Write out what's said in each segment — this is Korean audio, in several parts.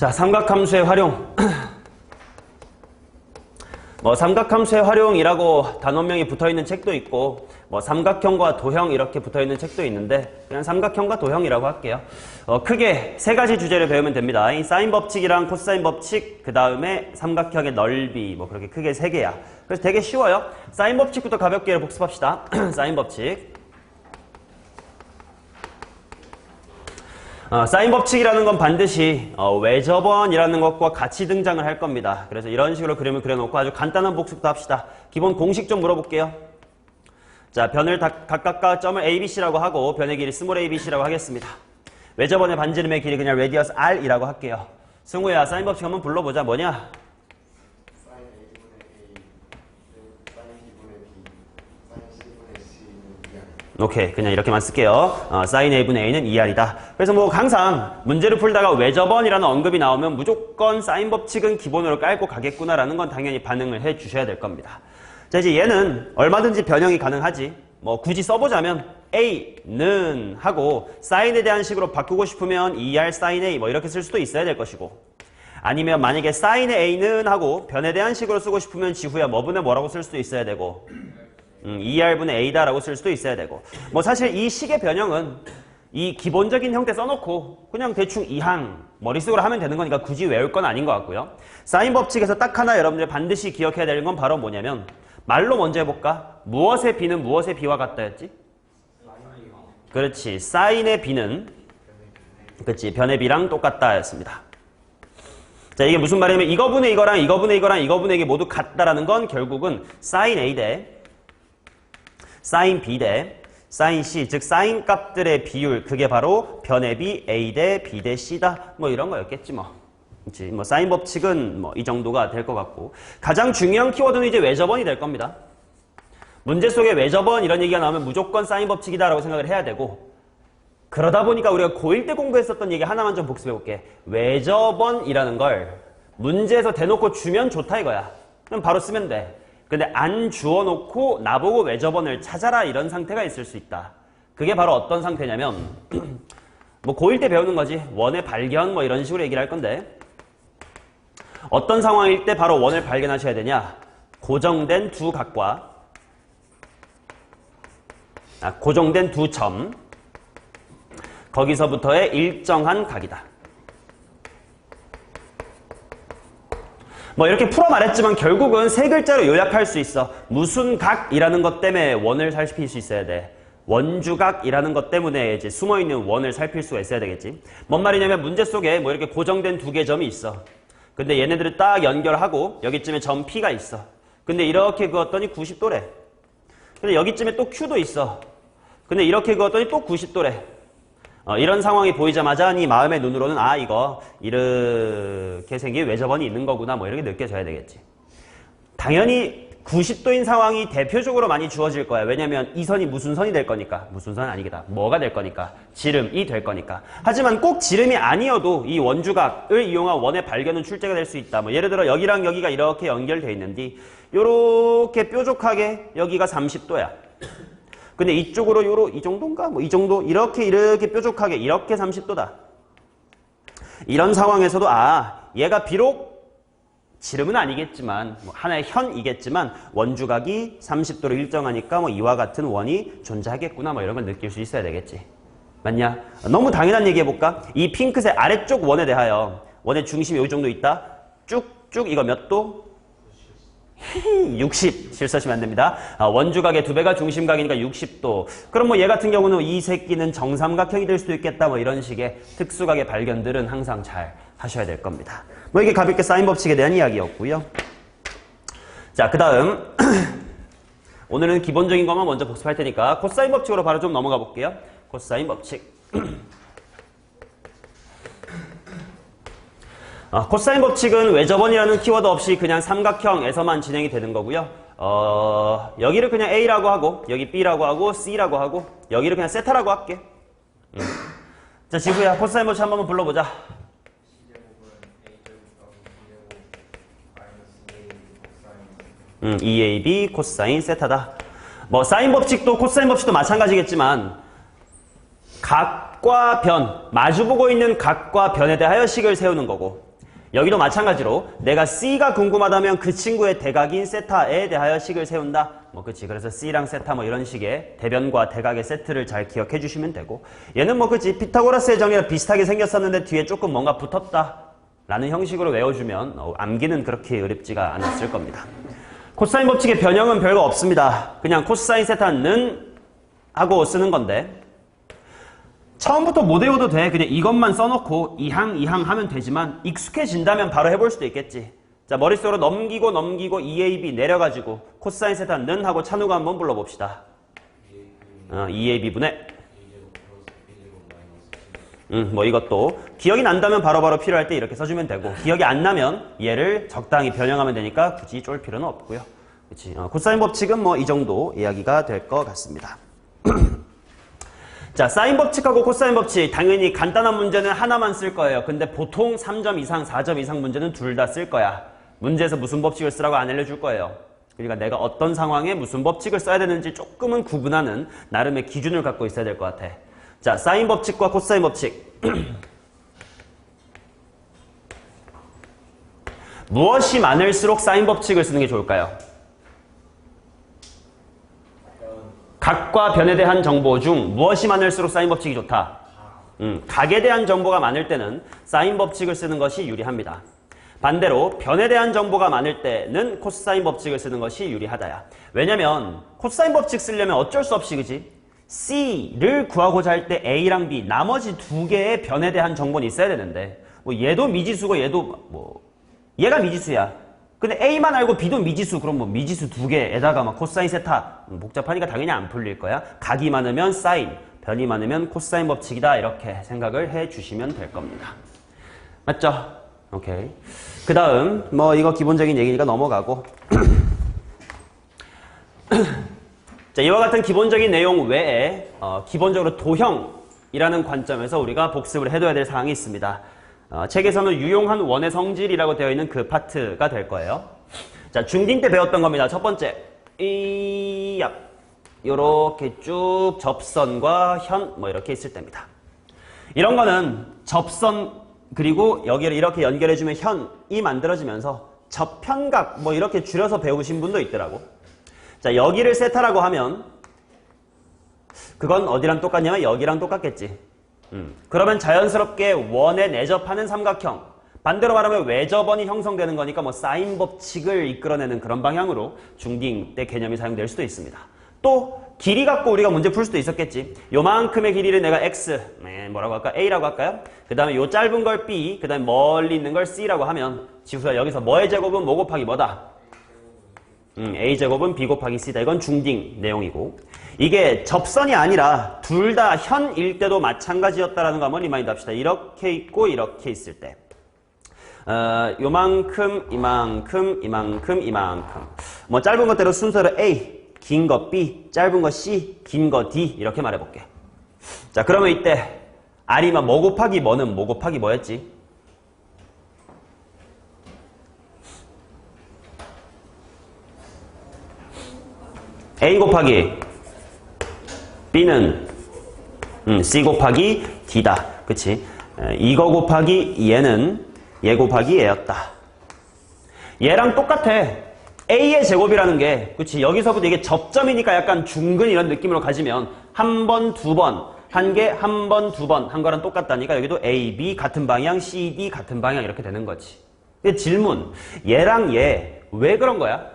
자, 삼각함수의 활용. 뭐 삼각함수의 활용이라고 단원명이 붙어있는 책도 있고 뭐 삼각형과 도형 이렇게 붙어있는 책도 있는데 그냥 삼각형과 도형이라고 할게요. 크게 세 가지 주제를 배우면 됩니다. 이 사인 법칙이랑 코사인 법칙, 그 다음에 삼각형의 넓이, 뭐 그렇게 크게 세 개야. 그래서 되게 쉬워요. 사인 법칙부터 가볍게 복습합시다. 사인 법칙. 사인 법칙이라는 건 반드시 외접원이라는 것과 같이 등장을 할 겁니다. 그래서 이런 식으로 그림을 그려놓고 아주 간단한 복습도 합시다. 기본 공식 좀 물어볼게요. 자, 변을 각각과 점을 ABC라고 하고 변의 길이 스몰 ABC라고 하겠습니다. 외접원의 반지름의 길이 그냥 레디어스 R이라고 할게요. 승우야, 사인 법칙 한번 불러보자. 뭐냐? 오케이, 그냥 이렇게만 쓸게요. 사인 A분의 A는 2R이다. 그래서 뭐 항상 문제를 풀다가 외접원이라는 언급이 나오면 무조건 사인 법칙은 기본으로 깔고 가겠구나라는 건 당연히 반응을 해 주셔야 될 겁니다. 자, 이제 얘는 얼마든지 변형이 가능하지. 뭐 굳이 써보자면 A는 하고 사인에 대한 식으로 바꾸고 싶으면 2R 사인 A 뭐 이렇게 쓸 수도 있어야 될 것이고, 아니면 만약에 사인의 A는 하고 변에 대한 식으로 쓰고 싶으면 지후야 뭐분의 뭐라고 쓸 수도 있어야 되고 2R분의 A다라고 쓸 수도 있어야 되고, 뭐 사실 이 식의 변형은 이 기본적인 형태 써놓고 그냥 대충 이항 머릿속으로 하면 되는 거니까 굳이 외울 건 아닌 것 같고요. 사인 법칙에서 딱 하나 여러분들 반드시 기억해야 되는 건 바로 뭐냐면, 말로 먼저 해볼까? 무엇의 B는 무엇의 B와 같다였지? 그렇지. 사인의 B는 그렇지. 변의 B랑 똑같다 였습니다. 자, 이게 무슨 말이냐면 이거분의 이거랑 이거분의 이거랑 이거분의 이게 모두 같다라는 건 결국은 사인 A 대 사인 B 대 사인 C, 즉 사인 값들의 비율, 그게 바로 변의 B A 대 B 대 C다. 뭐 이런 거였겠지 뭐. 그렇지. 뭐 사인 법칙은 뭐 이 정도가 될 것 같고, 가장 중요한 키워드는 이제 외접원이 될 겁니다. 문제 속에 외접원 이런 얘기가 나오면 무조건 사인 법칙이다라고 생각을 해야 되고, 그러다 보니까 우리가 고1 때 공부했었던 얘기 하나만 좀 복습해 볼게. 외접원이라는 걸 문제에서 대놓고 주면 좋다 이거야. 그럼 바로 쓰면 돼. 근데 안 주어놓고 나보고 외접원을 찾아라 이런 상태가 있을 수 있다. 그게 바로 어떤 상태냐면 뭐 고1 때 배우는 거지. 원의 발견 뭐 이런 식으로 얘기를 할 건데, 어떤 상황일 때 바로 원을 발견하셔야 되냐? 고정된 두 각과 고정된 두 점, 거기서부터의 일정한 각이다. 뭐 이렇게 풀어 말했지만 결국은 세 글자로 요약할 수 있어. 무슨 각이라는 것 때문에 원을 살필 수 있어야 돼. 원주각이라는 것 때문에 이제 숨어있는 원을 살필 수가 있어야 되겠지. 뭔 말이냐면 문제 속에 뭐 이렇게 고정된 두 개의 점이 있어. 근데 얘네들을 딱 연결하고 여기쯤에 점 P가 있어. 근데 이렇게 그었더니 90도래. 근데 여기쯤에 또 Q도 있어. 근데 이렇게 그었더니 또 90도래. 이런 상황이 보이자마자 네 마음의 눈으로는 아, 이거 이렇게 생긴 외접원이 있는 거구나 뭐 이렇게 느껴져야 되겠지. 당연히 90도인 상황이 대표적으로 많이 주어질 거야. 왜냐면 이 선이 무슨 선이 될 거니까. 무슨 선 아니겠다. 뭐가 될 거니까. 지름이 될 거니까. 하지만 꼭 지름이 아니어도 이 원주각을 이용한 원의 발견은 출제가 될 수 있다. 뭐 예를 들어 여기랑 여기가 이렇게 연결돼 있는데 요렇게 뾰족하게 여기가 30도야. 근데 이쪽으로 이 정도인가? 뭐 이 정도 이렇게 뾰족하게 이렇게 30도다. 이런 상황에서도 아, 얘가 비록 지름은 아니겠지만 뭐 하나의 현이겠지만 원주각이 30도로 일정하니까 뭐 이와 같은 원이 존재하겠구나 뭐 이런 걸 느낄 수 있어야 되겠지. 맞냐? 너무 당연한 얘기 해볼까? 이 핑크색 아래쪽 원에 대하여 원의 중심이 여기 정도 있다. 쭉쭉 이거 몇 도? 60 실수하시면 안 됩니다. 원주각의 2배가 중심각이니까 60도. 그럼 뭐 얘 같은 경우는 이 새끼는 정삼각형이 될 수도 있겠다 뭐 이런 식의 특수각의 발견들은 항상 잘 하셔야 될 겁니다. 뭐 이게 가볍게 사인 법칙에 대한 이야기였고요. 자, 그 다음 오늘은 기본적인 것만 먼저 복습할 테니까 코사인 법칙으로 바로 좀 넘어가 볼게요. 코사인 법칙. 코사인 법칙은 외접원이라는 키워드 없이 그냥 삼각형에서만 진행이 되는 거고요. 여기를 그냥 A라고 하고 여기 B라고 하고 C라고 하고 여기를 그냥 세타라고 할게. 자, 지구야, 코사인 법칙 한 번만 불러보자. EAB 코사인 세타다. 뭐 사인 법칙도 코사인 법칙도 마찬가지겠지만 각과 변, 마주보고 있는 각과 변에 대하여 식을 세우는 거고, 여기도 마찬가지로 내가 C가 궁금하다면 그 친구의 대각인 세타에 대하여 식을 세운다. 뭐 그치. 그래서 C랑 세타 뭐 이런 식의 대변과 대각의 세트를 잘 기억해 주시면 되고, 얘는 뭐 그치. 피타고라스의 정의랑 비슷하게 생겼었는데 뒤에 조금 뭔가 붙었다 라는 형식으로 외워주면 암기는 그렇게 어렵지가 않았을 겁니다. 코사인 법칙의 변형은 별거 없습니다. 그냥 코사인 세타는 하고 쓰는 건데, 처음부터 못 외워도 돼. 그냥 이것만 써놓고 이항 하면 되지만 익숙해진다면 바로 해볼 수도 있겠지. 자, 머릿속으로 넘기고 EAB 내려가지고 코사인 세타는 하고 찬우가 한번 불러봅시다. 2AB분의 뭐 이것도 기억이 난다면 바로바로 필요할 때 이렇게 써주면 되고, 기억이 안 나면 얘를 적당히 변형하면 되니까 굳이 쫄 필요는 없고요. 그치? 코사인 법칙은 뭐 이 정도 이야기가 될 것 같습니다. 자, 사인 법칙하고 코사인 법칙 당연히 간단한 문제는 하나만 쓸 거예요. 근데 보통 3점 이상, 4점 이상 문제는 둘 다 쓸 거야. 문제에서 무슨 법칙을 쓰라고 안 알려줄 거예요. 그러니까 내가 어떤 상황에 무슨 법칙을 써야 되는지 조금은 구분하는 나름의 기준을 갖고 있어야 될 것 같아. 자, 사인 법칙과 코사인 법칙. 무엇이 많을수록 사인 법칙을 쓰는 게 좋을까요? 각과 변에 대한 정보 중 무엇이 많을수록 사인 법칙이 좋다? 각에 대한 정보가 많을 때는 사인 법칙을 쓰는 것이 유리합니다. 반대로 변에 대한 정보가 많을 때는 코사인 법칙을 쓰는 것이 유리하다야. 왜냐면 코사인 법칙 쓰려면 어쩔 수 없이 그지? C를 구하고자 할 때 A랑 B 나머지 두 개의 변에 대한 정보는 있어야 되는데, 뭐 얘도 미지수고 얘도 뭐 얘가 미지수야. 근데 A만 알고 B도 미지수, 그럼 뭐 미지수 두 개에다가 막 코사인 세타 복잡하니까 당연히 안 풀릴 거야. 각이 많으면 사인, 변이 많으면 코사인 법칙이다 이렇게 생각을 해 주시면 될 겁니다. 맞죠? 오케이. 그 다음 뭐 이거 기본적인 얘기니까 넘어가고 자, 이와 같은 기본적인 내용 외에 기본적으로 도형이라는 관점에서 우리가 복습을 해둬야 될 사항이 있습니다. 책에서는 유용한 원의 성질이라고 되어 있는 그 파트가 될 거예요. 자, 중딩 때 배웠던 겁니다. 첫 번째, 요렇게 쭉 접선과 현 뭐 이렇게 있을 때입니다. 이런 거는 접선 그리고 여기를 이렇게 연결해주면 현이 만들어지면서 접현각 뭐 이렇게 줄여서 배우신 분도 있더라고. 자, 여기를 세타라고 하면 그건 어디랑 똑같냐면 여기랑 똑같겠지. 그러면 자연스럽게 원에 내접하는 삼각형, 반대로 말하면 외접원이 형성되는 거니까 뭐 사인 법칙을 이끌어내는 그런 방향으로 중딩 때 개념이 사용될 수도 있습니다. 또 길이 갖고 우리가 문제 풀 수도 있었겠지. 요만큼의 길이를 내가 x, 뭐라고 할까? a라고 할까요? 그 다음에 요 짧은 걸 b, 그 다음에 멀리 있는 걸 c라고 하면 지수야 여기서 뭐의 제곱은 뭐 곱하기 뭐다? a제곱은 b 곱하기 c다. 이건 중딩 내용이고, 이게 접선이 아니라 둘 다 현일 때도 마찬가지였다라는 거 한번 리마인드 합시다. 이렇게 있고 이렇게 있을 때 요만큼 이만큼 뭐 짧은 것대로 순서로 A, 긴 거 B, 짧은 거 C, 긴 거 D 이렇게 말해볼게. 자, 그러면 이때 R이면 뭐 곱하기 뭐는 뭐 곱하기 뭐였지? A 곱하기 B는 C 곱하기 D다. 그치? 이거 곱하기 얘는 얘 곱하기 얘였다. 얘랑 똑같아. A의 제곱이라는 게, 그치? 여기서부터 이게 접점이니까 약간 중근 이런 느낌으로 가지면 한 번, 두 번, 한 개, 한 번, 두 번 한 거랑 똑같다니까 여기도 A, B 같은 방향, C, D 같은 방향 이렇게 되는 거지. 근데 질문, 얘랑 얘 왜 그런 거야?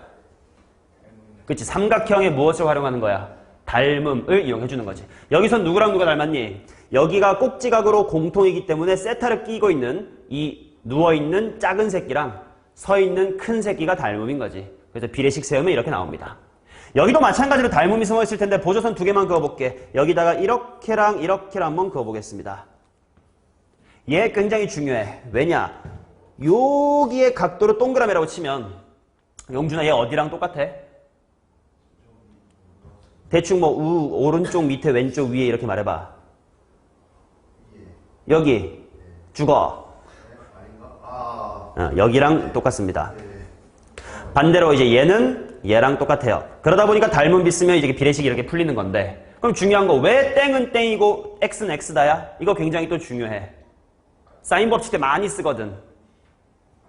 그치? 삼각형에 무엇을 활용하는 거야? 닮음을 이용해주는 거지. 여기선 누구랑 누가 닮았니? 여기가 꼭지각으로 공통이기 때문에 세타를 끼고 있는 이 누워있는 작은 새끼랑 서있는 큰 새끼가 닮음인 거지. 그래서 비례식 세우면 이렇게 나옵니다. 여기도 마찬가지로 닮음이 숨어있을 텐데 보조선 두 개만 그어볼게. 여기다가 이렇게랑 이렇게랑 한번 그어보겠습니다. 얘 굉장히 중요해. 왜냐? 여기의 각도를 동그라미라고 치면 용준아 얘 어디랑 똑같아? 대충 뭐 오른쪽 밑에 왼쪽 위에 이렇게 말해봐. 여기 죽어. 여기랑 똑같습니다. 반대로 이제 얘는 얘랑 똑같아요. 그러다 보니까 닮은 비쓰면 이제 비례식이 이렇게 풀리는 건데, 그럼 중요한 거 왜 땡은 땡이고 x는 x다야? 이거 굉장히 또 중요해. 사인 법칙 때 많이 쓰거든.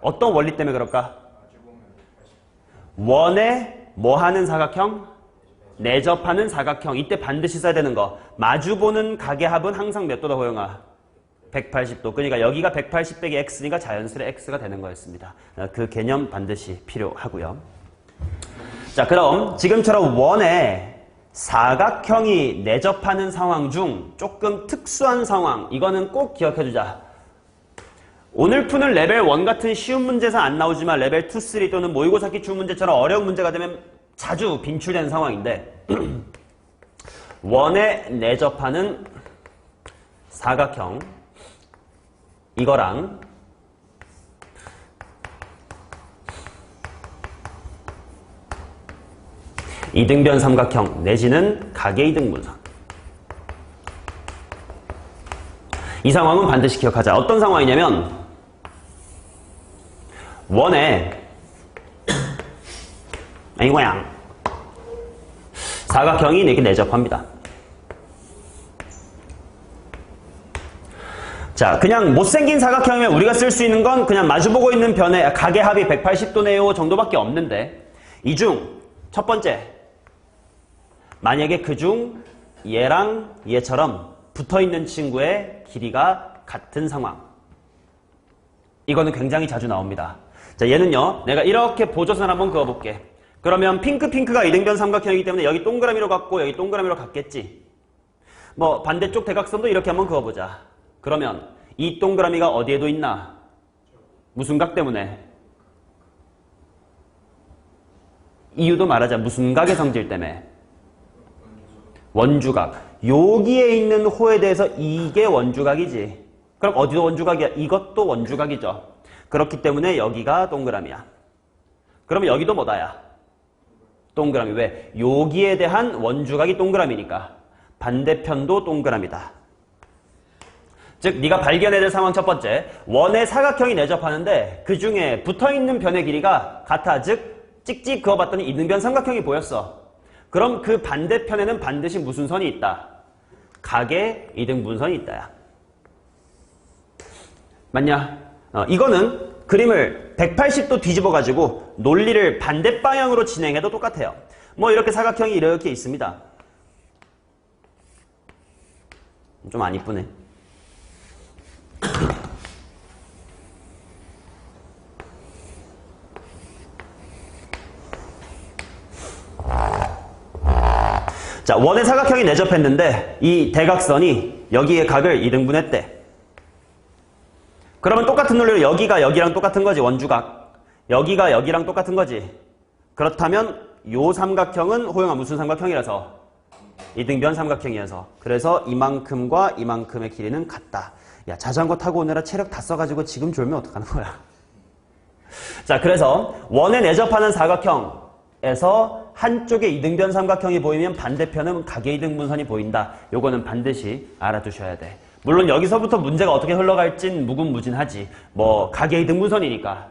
어떤 원리 때문에 그럴까? 원에 뭐 하는 사각형? 내접하는 사각형. 이때 반드시 써야 되는 거. 마주보는 각의 합은 항상 몇 도다, 호영아? 180도. 그러니까 여기가 180 빼기 x니까 자연스레 x가 되는 거였습니다. 그 개념 반드시 필요하고요. 자, 그럼 지금처럼 원에 사각형이 내접하는 상황 중 조금 특수한 상황, 이거는 꼭 기억해두자. 오늘 푸는 레벨 1 같은 쉬운 문제에서 안 나오지만 레벨 2, 3 또는 모의고사 기출 문제처럼 어려운 문제가 되면 자주 빈출되는 상황인데 원에 내접하는 사각형 이거랑 이등변 삼각형 내지는 각의 이등분선, 이 상황은 반드시 기억하자. 어떤 상황이냐면 원에 이거야 사각형이 이렇게 내접합니다. 자, 그냥 못생긴 사각형이면 우리가 쓸 수 있는 건 그냥 마주보고 있는 변의 각의 합이 180도네요 정도밖에 없는데, 이 중 첫 번째, 만약에 그중 얘랑 얘처럼 붙어있는 친구의 길이가 같은 상황, 이거는 굉장히 자주 나옵니다. 자, 얘는요, 내가 이렇게 보조선 한번 그어볼게. 그러면 핑크가 이등변 삼각형이기 때문에 여기 동그라미로 갔고 여기 동그라미로 갔겠지. 뭐 반대쪽 대각선도 이렇게 한번 그어보자. 그러면 이 동그라미가 어디에도 있나? 무슨 각 때문에? 이유도 말하자. 무슨 각의 성질 때문에? 원주각. 여기에 있는 호에 대해서 이게 원주각이지. 그럼 어디도 원주각이야? 이것도 원주각이죠. 그렇기 때문에 여기가 동그라미야. 그러면 여기도 뭐다야? 동그라미. 왜? 여기에 대한 원주각이 동그라미니까. 반대편도 동그라미다. 즉 네가 발견해야 될 상황 첫 번째, 원의 사각형이 내접하는데 그 중에 붙어있는 변의 길이가 같아. 즉 찍찍 그어봤더니 이등변 삼각형이 보였어. 그럼 그 반대편에는 반드시 무슨 선이 있다? 각의 이등분선이 있다야. 맞냐? 이거는 그림을 180도 뒤집어가지고 논리를 반대 방향으로 진행해도 똑같아요. 뭐 이렇게 사각형이 이렇게 있습니다. 좀 안 이쁘네. 자, 원의 사각형이 내접했는데 이 대각선이 여기의 각을 2등분했대. 그러면 똑같은 논리로 여기가 여기랑 똑같은 거지, 원주각. 여기가 여기랑 똑같은 거지. 그렇다면 요 삼각형은 호영아 무슨 삼각형이라서? 이등변 삼각형이어서. 그래서 이만큼과 이만큼의 길이는 같다. 야, 자전거 타고 오느라 체력 다 써가지고 지금 졸면 어떡하는 거야? 자, 그래서 원에 내접하는 사각형에서 한쪽에 이등변 삼각형이 보이면 반대편은 각의 이등분선이 보인다. 요거는 반드시 알아두셔야 돼. 물론 여기서부터 문제가 어떻게 흘러갈진 무궁무진하지. 뭐 각의 이등분선이니까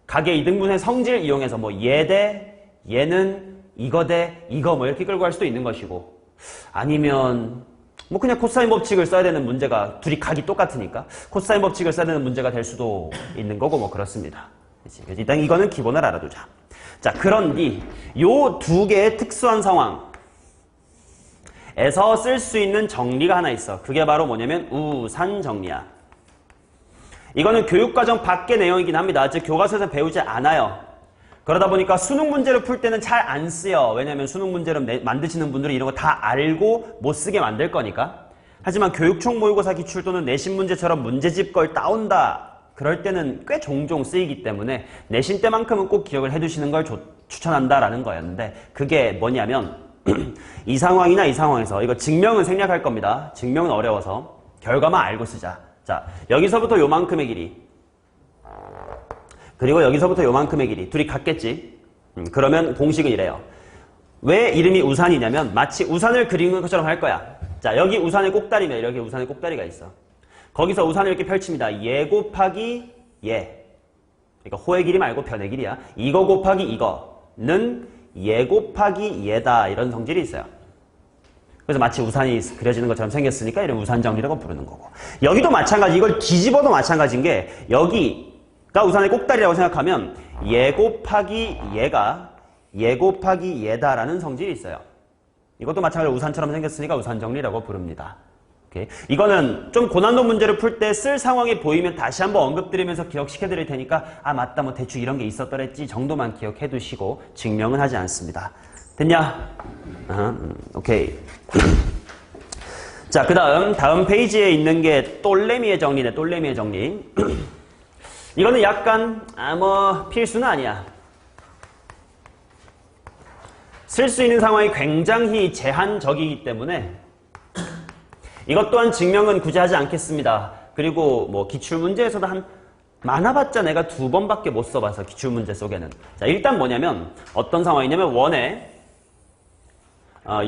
각의 이등분선의 성질 이용해서 뭐 얘 대 얘는 이거 대 이거 뭐 이렇게 끌고 갈 수도 있는 것이고, 아니면 뭐 그냥 코사인 법칙을 써야 되는 문제가, 둘이 각이 똑같으니까 코사인 법칙을 써야 되는 문제가 될 수도 있는 거고 뭐 그렇습니다. 그치? 일단 이거는 기본을 알아두자. 자, 그런 뒤 요 두 개의 특수한 상황에서 쓸 수 있는 정리가 하나 있어. 그게 바로 뭐냐면 우산 정리야. 이거는 교육과정 밖의 내용이긴 합니다. 즉 교과서에서 배우지 않아요. 그러다 보니까 수능 문제를 풀 때는 잘 안 쓰여. 왜냐면 수능 문제를 만드시는 분들이 이런 거 다 알고 못 쓰게 만들 거니까. 하지만 교육청 모의고사 기출 또는 내신 문제처럼 문제집 걸 따온다. 그럴 때는 꽤 종종 쓰이기 때문에 내신 때만큼은 꼭 기억을 해두시는 걸 추천한다라는 거였는데, 그게 뭐냐면 이 상황이나 이 상황에서 이거 증명은 생략할 겁니다. 증명은 어려워서 결과만 알고 쓰자. 자, 여기서부터 요만큼의 길이, 그리고 여기서부터 요만큼의 길이 둘이 같겠지. 그러면 공식은 이래요. 왜 이름이 우산이냐면 마치 우산을 그리는 것처럼 할 거야. 자, 여기 우산의 꼭다리면 이렇게 우산의 꼭다리가 있어. 거기서 우산을 이렇게 펼칩니다. 얘 곱하기 얘. 그러니까 호의 길이 말고 변의 길이야. 이거 곱하기 이거는 얘 곱하기 얘다. 이런 성질이 있어요. 그래서 마치 우산이 그려지는 것처럼 생겼으니까 이런 우산 정리라고 부르는 거고. 여기도 마찬가지. 이걸 뒤집어도 마찬가지인 게, 여기가 우산의 꼭다리라고 생각하면 얘 곱하기 얘가 얘 곱하기 얘다라는 성질이 있어요. 이것도 마찬가지로 우산처럼 생겼으니까 우산정리라고 부릅니다. 오케이. 이거는 좀 고난도 문제를 풀 때 쓸 상황이 보이면 다시 한번 언급드리면서 기억시켜 드릴 테니까 아 맞다 뭐 대충 이런 게 있었더랬지 정도만 기억해 두시고 증명은 하지 않습니다. 됐냐? 오케이. 자, 그 다음 페이지에 있는 게 똘레미의 정리네. 똘레미의 정리. 이거는 약간 뭐 필수는 아니야. 쓸 수 있는 상황이 굉장히 제한적이기 때문에 이것 또한 증명은 굳이 하지 않겠습니다. 그리고 뭐 기출문제에서도 많아봤자 내가 2번밖에 못 써봐서 기출문제 속에는. 자, 일단 뭐냐면 어떤 상황이냐면 원에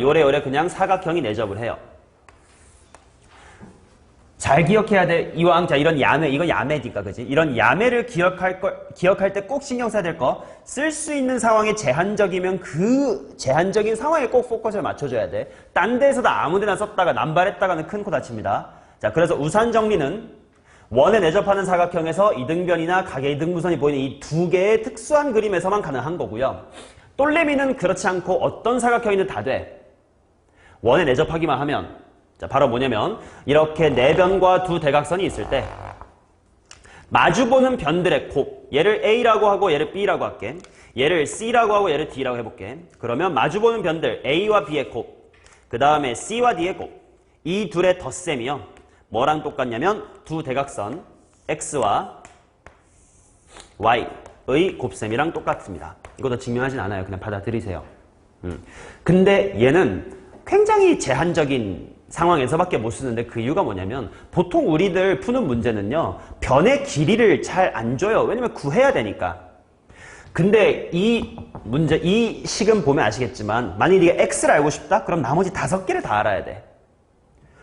요래 그냥 사각형이 내접을 해요. 잘 기억해야 돼. 이왕 자 이런 야매, 이거 야매니까 그지? 이런 야매를 기억할 때 꼭 신경 써야 될 거. 쓸 수 있는 상황이 제한적이면 그 제한적인 상황에 꼭 포커스를 맞춰줘야 돼. 딴 데에서도 아무데나 썼다가 남발했다가는 큰 코 다칩니다. 자, 그래서 우산 정리는 원에 내접하는 사각형에서 이등변이나 각의 이등분선이 보이는 이 두 개의 특수한 그림에서만 가능한 거고요. 똘레미는 그렇지 않고 어떤 사각형이든 다 돼. 원에 내접하기만 하면. 자, 바로 뭐냐면 이렇게 네 변과 두 대각선이 있을 때 마주보는 변들의 곱, 얘를 A라고 하고 얘를 B라고 할게. 얘를 C라고 하고 얘를 D라고 해볼게. 그러면 마주보는 변들 A와 B의 곱, 그 다음에 C와 D의 곱, 이 둘의 덧셈이요. 뭐랑 똑같냐면 두 대각선 X와 Y의 곱셈이랑 똑같습니다. 이것도 증명하진 않아요. 그냥 받아들이세요. 근데 얘는 굉장히 제한적인 상황에서밖에 못 쓰는데 그 이유가 뭐냐면 보통 우리들 푸는 문제는요. 변의 길이를 잘 안 줘요. 왜냐면 구해야 되니까. 근데 이 문제, 이 식은 보면 아시겠지만 만약에 네가 X를 알고 싶다? 그럼 나머지 5개를 다 알아야 돼.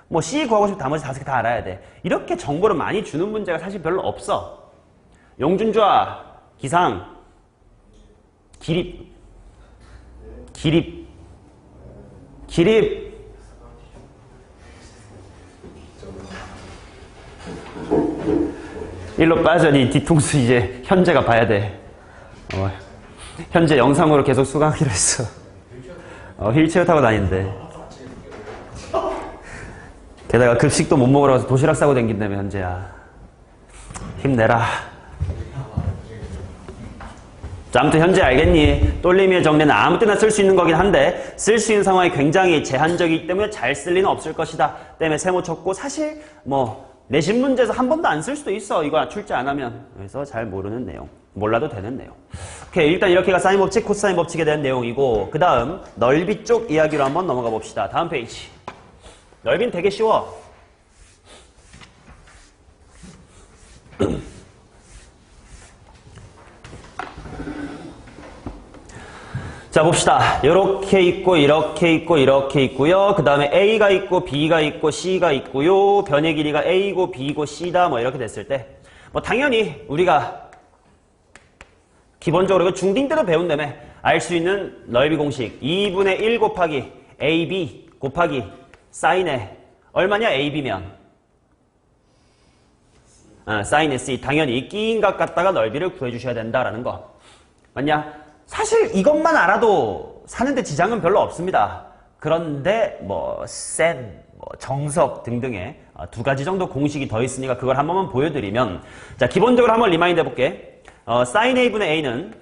뭐 C 구하고 싶다? 나머지 5개 다 알아야 돼. 이렇게 정보를 많이 주는 문제가 사실 별로 없어. 용준주아, 기상, 기립. 일로 빠져. 니 뒤통수 이제 현재가 봐야 돼. 현재 영상으로 계속 수강하기로 했어. 휠체어 타고 다니는데. 게다가 급식도 못 먹으러 가서 도시락 싸고 댕긴다며 현재야. 힘내라. 자, 아무튼 현재 알겠니? 똘레미의 정리는 아무 때나 쓸 수 있는 거긴 한데 쓸 수 있는 상황이 굉장히 제한적이기 때문에 잘 쓸 리는 없을 것이다. 때문에 세모 쳤고 사실 뭐 내신 문제에서 한 번도 안 쓸 수도 있어. 이거 출제 안 하면. 그래서 잘 모르는 내용. 몰라도 되는 내용. 오케이, 일단 이렇게가 사인 법칙, 코사인 법칙에 대한 내용이고 그 다음 넓이 쪽 이야기로 한번 넘어가 봅시다. 다음 페이지. 넓이는 되게 쉬워. 자, 봅시다. 이렇게 있고 이렇게 있고 이렇게 있고요. 그 다음에 A가 있고 B가 있고 C가 있고요. 변의 길이가 A고 B고 C다. 뭐 이렇게 됐을 때 뭐 당연히 우리가 기본적으로 이거 중딩 때도 배운다며 알 수 있는 넓이 공식 2분의 1 곱하기 AB 곱하기 사인의 얼마냐? AB면 사인의 C. 당연히 끼인 각 갖다가 넓이를 구해주셔야 된다라는 거. 맞냐? 사실 이것만 알아도 사는데 지장은 별로 없습니다. 그런데 정석 등등의 2가지 정도 공식이 더 있으니까 그걸 한 번만 보여드리면 자, 기본적으로 한번 리마인드 해볼게. 사인 A분의 A는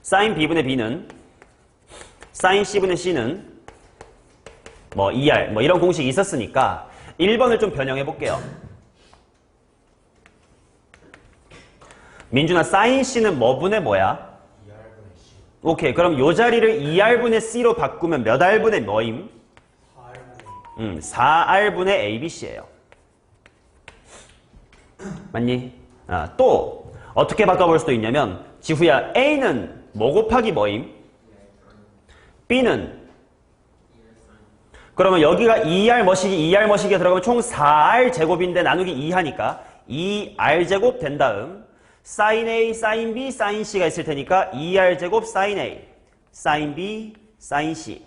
사인 B분의 B는 사인 C분의 C는 ER 이런 공식이 있었으니까 1번을 좀 변형해 볼게요. 민준아, 사인 C는 뭐분의 뭐야? 2R분의 C. 오케이, 그럼 요 자리를 2R분의 C로 바꾸면 몇 R분의 뭐임? 4R분의 4R분의 ABC예요. 맞니? 또 어떻게 바꿔볼 수도 있냐면 지후야, A는 뭐 곱하기 뭐임? B는 그러면 여기가 2R 머시기 2R 머시기가 들어가면 총 4R 제곱인데 나누기 2 하니까 2R 제곱 된 다음 사인 A, 사인 B, 사인 C가 있을 테니까 2R 제곱 사인 A, 사인 B, 사인 C.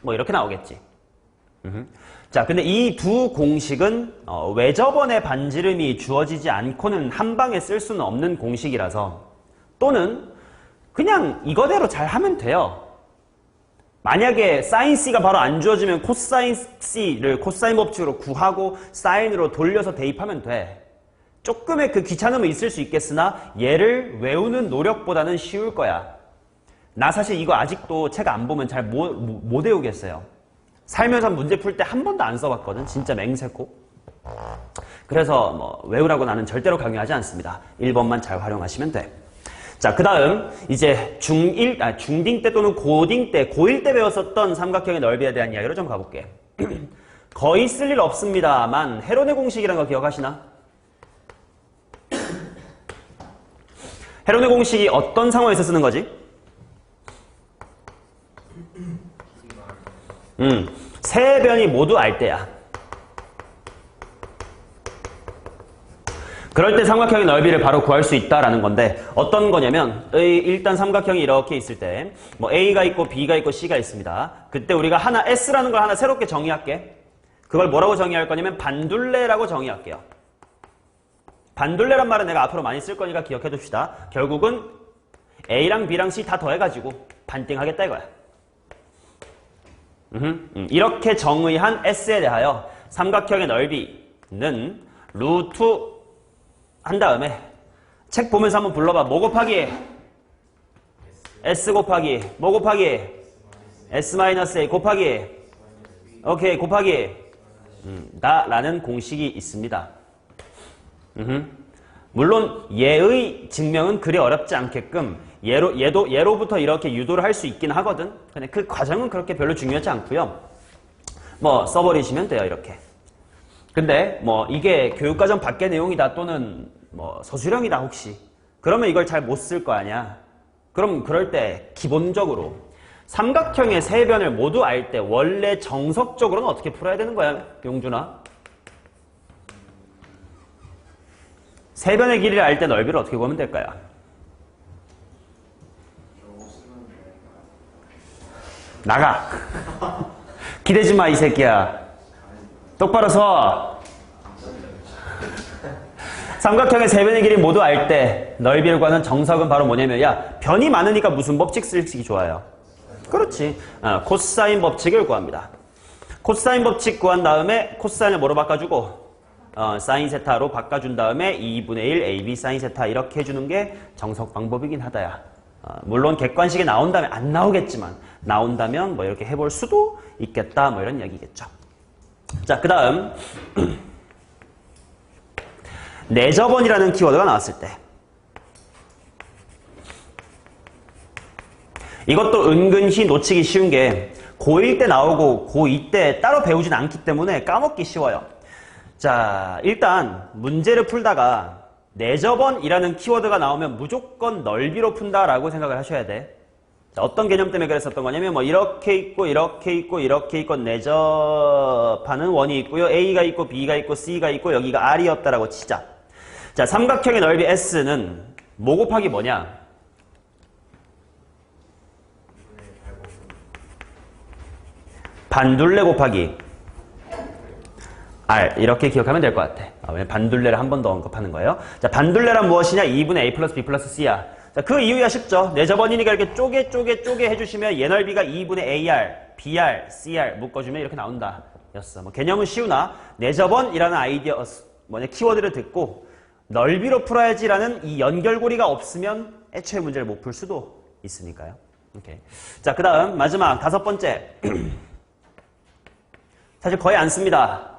이렇게 나오겠지. 자, 근데 이 두 공식은 외접원의 반지름이 주어지지 않고는 한 방에 쓸 수는 없는 공식이라서 또는 그냥 이거대로 잘 하면 돼요. 만약에 사인 C가 바로 안 주어지면 코사인 C를 코사인 법칙으로 구하고 사인으로 돌려서 대입하면 돼. 조금의 그 귀찮음은 있을 수 있겠으나 얘를 외우는 노력보다는 쉬울 거야. 나 사실 이거 아직도 책 안 보면 잘 못 외우겠어요. 살면서 문제 풀 때 한 번도 안 써봤거든. 진짜 맹세코. 그래서 뭐 외우라고 나는 절대로 강요하지 않습니다. 1번만 잘 활용하시면 돼. 자, 그 다음 이제 중딩 때 또는 고딩 때, 고1 때 배웠었던 삼각형의 넓이에 대한 이야기로 좀 가볼게. 거의 쓸 일 없습니다만 헤론의 공식이라는 거 기억하시나? 헤론의 공식이 어떤 상황에서 쓰는 거지? 세 변이 모두 알때야. 그럴 때 삼각형의 넓이를 바로 구할 수 있다라는 건데 어떤 거냐면 일단 삼각형이 이렇게 있을 때 뭐 A가 있고 B가 있고 C가 있습니다. 그때 우리가 하나 S라는 걸 하나 새롭게 정의할게. 그걸 뭐라고 정의할 거냐면 반둘레라고 정의할게요. 반둘레란 말은 내가 앞으로 많이 쓸 거니까 기억해 둡시다. 결국은 A랑 B랑 C 다 더해가지고 반띵하겠다 이거야. 이렇게 정의한 S에 대하여 삼각형의 넓이는 루트 한 다음에 책 보면서 한번 불러봐. 뭐 곱하기 S 곱하기 뭐 곱하기 S-A 곱하기 오케이 곱하기 라는 공식이 있습니다. 물론 얘의 증명은 그리 어렵지 않게끔 얘로부터 이렇게 유도를 할 수 있긴 하거든. 근데 그 과정은 그렇게 별로 중요하지 않고요. 뭐 써버리시면 돼요 이렇게. 근데 뭐 이게 교육과정 밖의 내용이다 또는 뭐 서술형이다 혹시 그러면 이걸 잘 못 쓸 거 아니야. 그럼 그럴 때 기본적으로 삼각형의 세 변을 모두 알 때 원래 정석적으로는 어떻게 풀어야 되는 거야 용준아? 세 변의 길이를 알 때 넓이를 어떻게 구하면 될까요? 나가. 기대지 마 이 새끼야. 똑바로 서. 삼각형의 세 변의 길이 모두 알 때 넓이를 구하는 정석은 바로 뭐냐면 야 변이 많으니까 무슨 법칙 쓰기 좋아요? 그렇지. 코사인 법칙을 구합니다. 코사인 법칙 구한 다음에 코사인을 뭐로 바꿔주고 사인 세타로 바꿔준 다음에 2분의 1 AB 사인 세타 이렇게 해주는 게 정석 방법이긴 하다야. 물론 객관식에 나온다면 안 나오겠지만 나온다면 뭐 이렇게 해볼 수도 있겠다 뭐 이런 이야기겠죠. 자, 그 다음 내접원이라는 키워드가 나왔을 때 이것도 은근히 놓치기 쉬운 게 고1 때 나오고 고2 때 따로 배우진 않기 때문에 까먹기 쉬워요. 자, 일단 문제를 풀다가 내접원이라는 키워드가 나오면 무조건 넓이로 푼다라고 생각을 하셔야 돼. 자, 어떤 개념 때문에 그랬었던 거냐면 뭐 이렇게 있고 이렇게 있고 이렇게 있고 내접하는 원이 있고요. A가 있고 B가 있고 C가 있고 여기가 R이었다라고 치자. 자, 삼각형의 넓이 S는 뭐 곱하기 뭐냐? 반둘레 곱하기 R 이렇게 기억하면 될 것 같아. 왜냐면 반둘레를 한 번 더 언급하는 거예요. 자, 반둘레란 무엇이냐? 2분의 A 플러스 B 플러스 C야. 자, 그 이유야 쉽죠. 내접원이니까 이렇게 쪼개 해주시면 얘 넓이가 2분의 AR, BR, CR 묶어주면 이렇게 나온다. 였어. 뭐 개념은 쉬우나 내접원이라는 아이디어 키워드를 듣고 넓이로 풀어야지라는 이 연결고리가 없으면 애초에 문제를 못 풀 수도 있으니까요. 오케이. 자, 그 다음 마지막 5번째. 사실 거의 안 씁니다.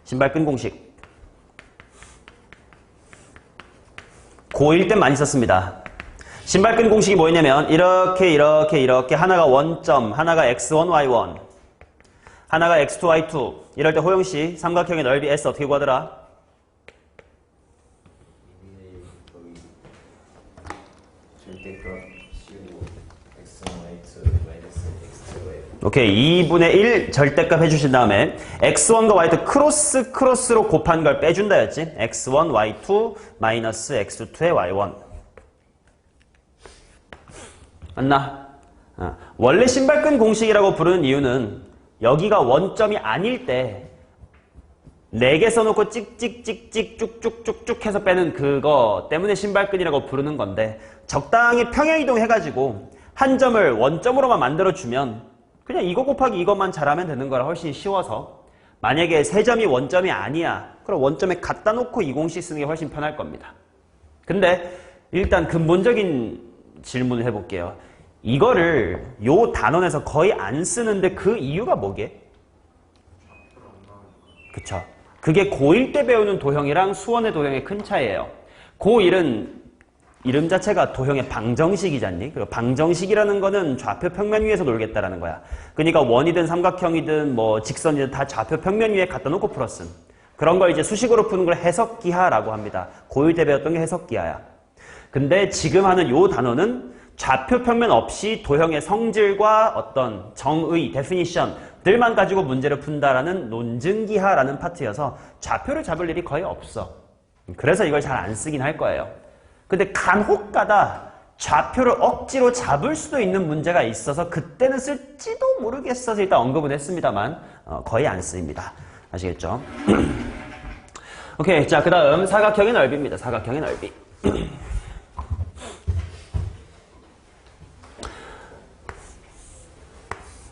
신발끈 공식. 고1 때 많이 썼습니다. 신발끈 공식이 뭐였냐면 이렇게 하나가 원점, 하나가 x1, y1, 하나가 x2, y2 이럴 때 호영씨 삼각형의 넓이 S 어떻게 구하더라? 오케이. 2분의 1 절대값 해주신 다음에 x1과 y2 크로스로 곱한 걸 빼준다 였지. x1, y2 마이너스 x2의 y1 맞나? 원래 신발끈 공식이라고 부르는 이유는 여기가 원점이 아닐 때 4개 써놓고 찍찍찍찍 쭉쭉쭉쭉 해서 빼는 그거 때문에 신발끈이라고 부르는 건데 적당히 평행이동 해가지고 한 점을 원점으로만 만들어주면 그냥 이거 곱하기 이것만 잘하면 되는 거라 훨씬 쉬워서 만약에 3점이 원점이 아니야 그럼 원점에 갖다 놓고 2공식 쓰는 게 훨씬 편할 겁니다. 근데 일단 근본적인 질문을 해볼게요. 이거를 요 단원에서 거의 안 쓰는데 그 이유가 뭐게? 그쵸. 그게 고1 때 배우는 도형이랑 수원의 도형의 큰 차이예요. 고1은 이름 자체가 도형의 방정식이잖니? 그리고 방정식이라는 거는 좌표 평면 위에서 놀겠다라는 거야. 그러니까 원이든 삼각형이든 뭐 직선이든 다 좌표 평면 위에 갖다 놓고 풀었음. 그런 걸 이제 수식으로 푸는 걸 해석기하라고 합니다. 고1 때 배웠던 게 해석기하야. 근데 지금 하는 요 단어는 좌표 평면 없이 도형의 성질과 어떤 정의, 데피니션들만 가지고 문제를 푼다라는 논증기하라는 파트여서 좌표를 잡을 일이 거의 없어. 그래서 이걸 잘 안 쓰긴 할 거예요. 근데 간혹가다 좌표를 억지로 잡을 수도 있는 문제가 있어서 그때는 쓸지도 모르겠어서 일단 언급은 했습니다만 거의 안 쓰입니다. 아시겠죠? 오케이, 자, 그 다음 사각형의 넓이입니다. 사각형의 넓이.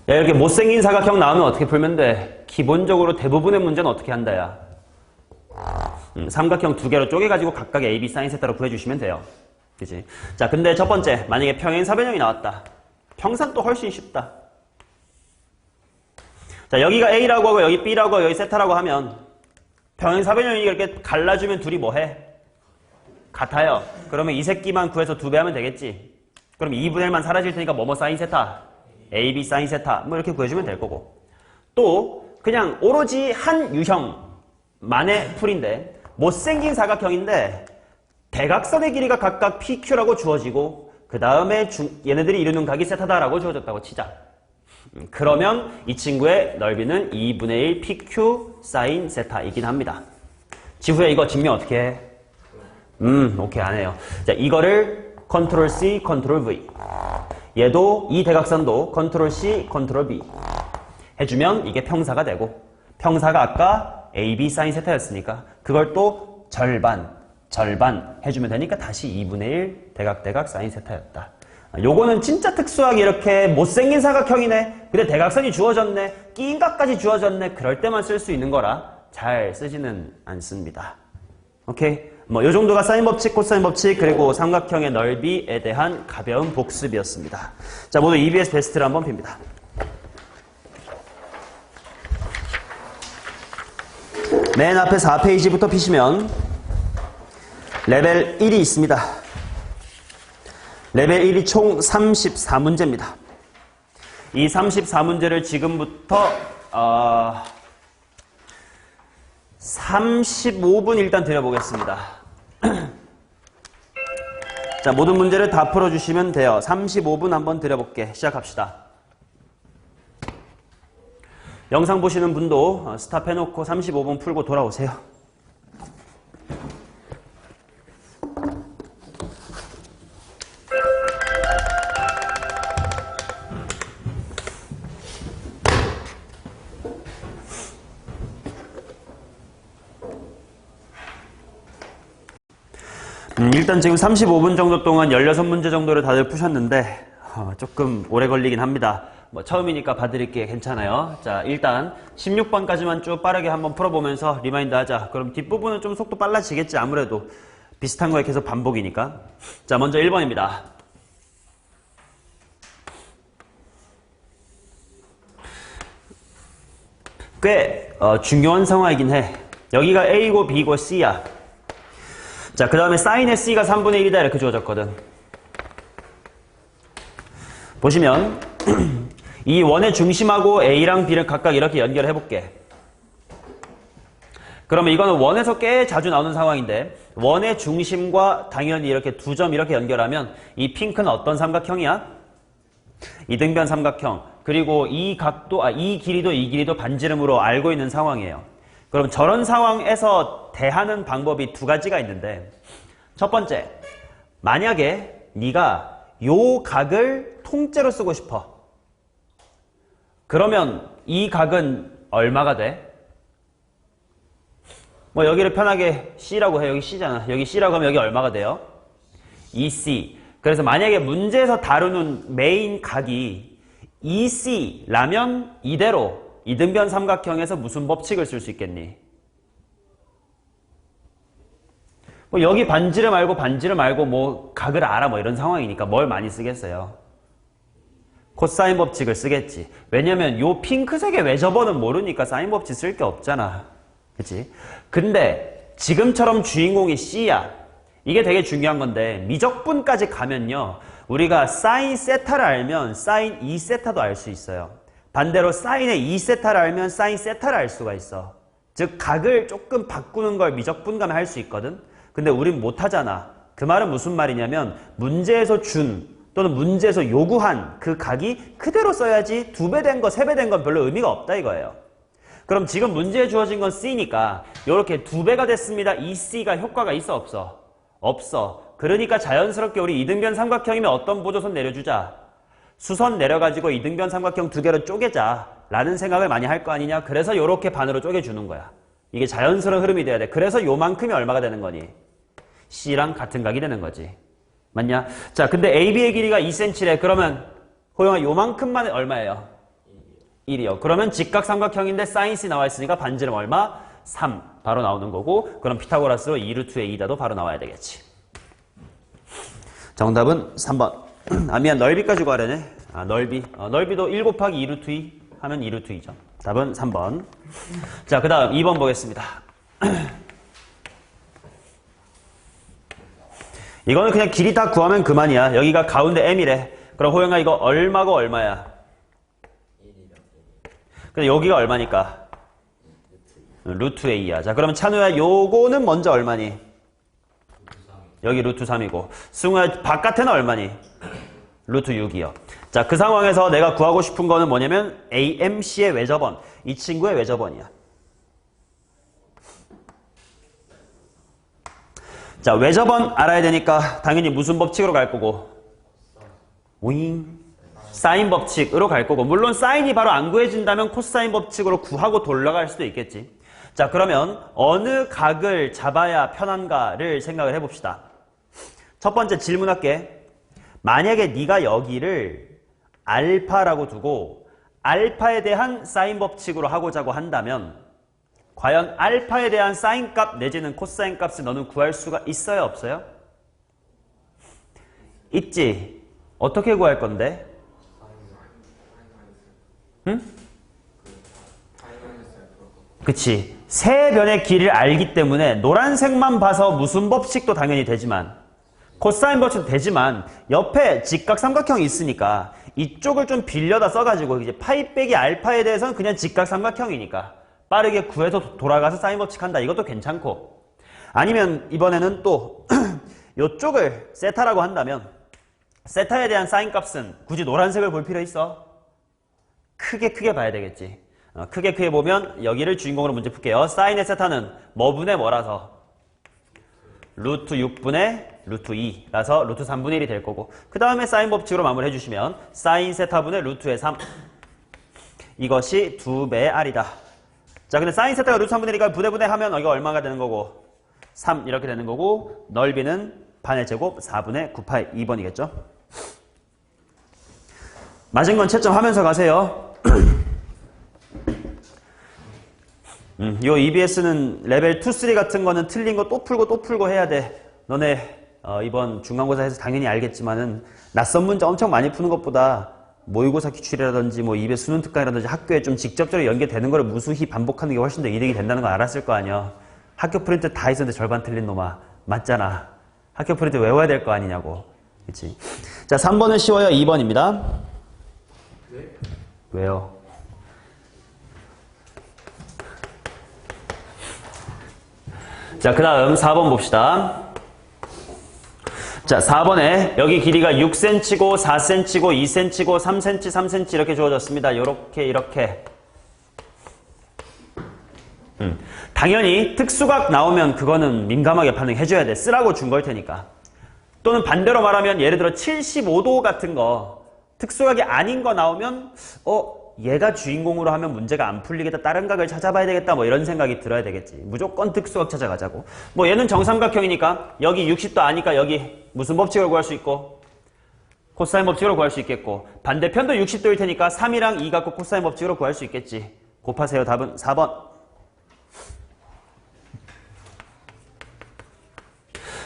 야, 이렇게 못생긴 사각형 나오면 어떻게 풀면 돼? 기본적으로 대부분의 문제는 어떻게 한다, 야? 삼각형 2개로 쪼개가지고 각각 A, B 사인 세타로 구해주시면 돼요. 그치? 자, 근데 첫 번째, 만약에 평행사변형이 나왔다. 평산 또 훨씬 쉽다. 자, 여기가 A라고 하고, 여기 B라고 하고, 여기 세타라고 하면, 평행사변형이 이렇게 갈라주면 둘이 뭐 해? 같아요. 그러면 이 새끼만 구해서 2배 하면 되겠지. 그럼 2분의 1만 사라질 테니까 뭐뭐 사인 세타? A, B 사인 세타 뭐 이렇게 구해주면 될 거고 또 그냥 오로지 한 유형만의 풀인데 못생긴 사각형인데 대각선의 길이가 각각 PQ라고 주어지고 그 다음에 얘네들이 이루는 각이 세타다라고 주어졌다고 치자. 그러면 이 친구의 넓이는 2분의 1 PQ 사인 세타이긴 합니다. 지후에 이거 증명 어떻게 해? 오케이 안 해요. 자, 이거를 컨트롤 C, 컨트롤 V 얘도 이 대각선도 컨트롤 C, 컨트롤 B 해주면 이게 평사가 되고 평사가 아까 AB 사인 세타였으니까 그걸 또 절반 해주면 되니까 다시 2분의 1 대각 사인 세타였다. 요거는 진짜 특수하게 이렇게 못생긴 사각형이네. 근데 대각선이 주어졌네. 끼인 각까지 주어졌네. 그럴 때만 쓸 수 있는 거라 잘 쓰지는 않습니다. 오케이. 뭐, 요 정도가 사인 법칙, 코사인 법칙, 그리고 삼각형의 넓이에 대한 가벼운 복습이었습니다. 자, 모두 EBS 베스트를 한번 핍니다. 맨 앞에 4페이지부터 피시면 레벨 1이 있습니다. 레벨 1이 총 34문제입니다. 이 34문제를 지금부터 35분 일단 드려보겠습니다. 자, 모든 문제를 다 풀어주시면 돼요. 35분 한번 드려볼게. 시작합시다. 영상 보시는 분도 스탑해놓고 35분 풀고 돌아오세요. 일단 지금 35분 정도 동안 16문제 정도를 다들 푸셨는데 조금 오래 걸리긴 합니다. 뭐 처음이니까 봐드릴게 괜찮아요. 자, 일단 16번까지만 쭉 빠르게 한번 풀어보면서 리마인드 하자. 그럼 뒷부분은 좀 속도 빨라지겠지. 아무래도 비슷한 거에 계속 반복이니까. 자, 먼저 1번입니다. 꽤 중요한 상황이긴 해. 여기가 A고 B고 C야. 자, 그 다음에 사인의 C가 3분의 1이다 이렇게 주어졌거든. 보시면 이 원의 중심하고 A랑 B를 각각 이렇게 연결해 볼게. 그러면 이거는 원에서 꽤 자주 나오는 상황인데 원의 중심과 당연히 이렇게 두 점 이렇게 연결하면 이 핑크는 어떤 삼각형이야? 이등변 삼각형. 그리고 이 각도, 이 길이도 반지름으로 알고 있는 상황이에요. 그럼 저런 상황에서 대하는 방법이 두 가지가 있는데 첫 번째, 만약에 네가 요 각을 통째로 쓰고 싶어. 그러면 이 각은 얼마가 돼? 뭐 여기를 편하게 C라고 해. 여기 C잖아. 여기 C라고 하면 여기 얼마가 돼요? 2C. 그래서 만약에 문제에서 다루는 메인 각이 2C라면 이대로 이등변 삼각형에서 무슨 법칙을 쓸 수 있겠니? 뭐 여기 반지름 말고 뭐 각을 알아 뭐 이런 상황이니까 뭘 많이 쓰겠어요? 코사인 법칙을 쓰겠지. 왜냐면 요 핑크색의 외접원은 모르니까 사인 법칙 쓸 게 없잖아. 그치? 근데 지금처럼 주인공이 C야. 이게 되게 중요한 건데 미적분까지 가면요. 우리가 사인 세타를 알면 사인 2세타도 알 수 있어요. 반대로 사인의 2세타를 알면 사인 세타를 알 수가 있어. 즉 각을 조금 바꾸는 걸 미적분 가면 할 수 있거든. 근데 우린 못하잖아. 그 말은 무슨 말이냐면 문제에서 준 또는 문제에서 요구한 그 각이 그대로 써야지 2배 된 거, 3배 된 건 별로 의미가 없다 이거예요. 그럼 지금 문제에 주어진 건 C니까 이렇게 2배가 됐습니다. 이 C가 효과가 있어 없어? 없어. 그러니까 자연스럽게 우리 이등변 삼각형이면 어떤 보조선 내려주자? 수선 내려가지고 이등변 삼각형 2개로 쪼개자 라는 생각을 많이 할 거 아니냐. 그래서 이렇게 반으로 쪼개주는 거야. 이게 자연스러운 흐름이 돼야 돼. 그래서 요만큼이 얼마가 되는 거니? C랑 같은 각이 되는 거지. 맞냐? 자, 근데 AB의 길이가 2cm래. 그러면 호영아 요만큼만 얼마예요? 1이요. 그러면 직각 삼각형인데 사인 C 나와 있으니까 반지름 얼마? 3 바로 나오는 거고, 그럼 피타고라스로 2루트의 2다도 바로 나와야 되겠지. 정답은 3번. 아 미안, 넓이까지 구하려네. 아 넓이. 넓이도 1 곱하기 2루트 2 하면 2루트 2죠. 답은 3번. 자, 그 다음 2번 보겠습니다. 이거는 그냥 길이 다 구하면 그만이야. 여기가 가운데 M이래. 그럼 호영아 이거 얼마고 얼마야? 근데 여기가 얼마니까? 루트 A야. 자, 그러면 찬우야 요거는 먼저 얼마니? 여기 루트 3이고 승우야 바깥에는 얼마니? 루트 6이요. 자, 그 상황에서 내가 구하고 싶은 거는 뭐냐면 AMC의 외접원. 이 친구의 외접원이야. 자, 외접원 알아야 되니까 당연히 무슨 법칙으로 갈 거고? 오잉. 사인 법칙으로 갈 거고, 물론 사인이 바로 안 구해진다면 코사인 법칙으로 구하고 돌아갈 수도 있겠지. 자, 그러면 어느 각을 잡아야 편한가를 생각을 해봅시다. 첫 번째 질문할게. 만약에 네가 여기를 알파라고 두고 알파에 대한 사인 법칙으로 하고자 한다면 과연 알파에 대한 사인 값 내지는 코사인 값을 너는 구할 수가 있어요, 없어요? 있지. 어떻게 구할 건데? 응? 그치. 세 변의 길이를 알기 때문에 노란색만 봐서 무슨 법칙도 당연히 되지만 코사인 법칙도 되지만 옆에 직각 삼각형이 있으니까 이쪽을 좀 빌려다 써가지고 이제 파이 빼기 알파에 대해서는 그냥 직각 삼각형이니까 빠르게 구해서 돌아가서 사인 법칙 한다. 이것도 괜찮고, 아니면 이번에는 또 이쪽을 세타라고 한다면 세타에 대한 사인 값은 굳이 노란색을 볼 필요 있어? 크게 봐야 되겠지. 크게 보면 여기를 주인공으로 문제 풀게요. 사인의 세타는 뭐분의 뭐라서? 루트 6분의 루트 2라서 루트 3분의 1이 될 거고, 그 다음에 사인 법칙으로 마무리 해주시면 사인 세타분의 루트의 3, 이것이 2배의 R이다. 자, 근데 사인 세타가 루트 3분의 1이니까 부대분해 하면 이거 얼마가 되는 거고? 3 이렇게 되는 거고, 넓이는 반의 제곱 4분의 9파이 2번이겠죠? 맞은 건 채점하면서 가세요. 요 EBS는 레벨 2, 3 같은 거는 틀린 거 또 풀고 해야 돼. 너네 이번 중간고사에서 당연히 알겠지만은 낯선 문제 엄청 많이 푸는 것보다 모의고사 기출이라든지 뭐 EBS 수능 특강이라든지 학교에 좀 직접적으로 연계되는 거를 무수히 반복하는 게 훨씬 더 이득이 된다는 걸 알았을 거 아니야. 학교 프린트 다 있었는데 절반 틀린 놈아. 맞잖아. 학교 프린트 외워야 될 거 아니냐고. 그치? 자, 3번은 쉬워요. 2번입니다. 네? 왜요? 자, 그 다음 4번 봅시다. 자, 4번에 여기 길이가 6cm고 4cm고 2cm고 3cm 3cm 이렇게 주어졌습니다. 이렇게 당연히 특수각 나오면 그거는 민감하게 반응해줘야 돼. 쓰라고 준 걸 테니까. 또는 반대로 말하면 예를 들어 75도 같은 거 특수각이 아닌 거 나오면 얘가 주인공으로 하면 문제가 안 풀리겠다. 다른 각을 찾아봐야 되겠다. 뭐 이런 생각이 들어야 되겠지. 무조건 특수각 찾아가자고. 뭐 얘는 정삼각형이니까 여기 60도 아니까 여기 무슨 법칙으로 구할 수 있고 코사인 법칙으로 구할 수 있겠고 반대편도 60도일 테니까 3이랑 2 갖고 코사인 법칙으로 구할 수 있겠지. 곱하세요. 답은 4번.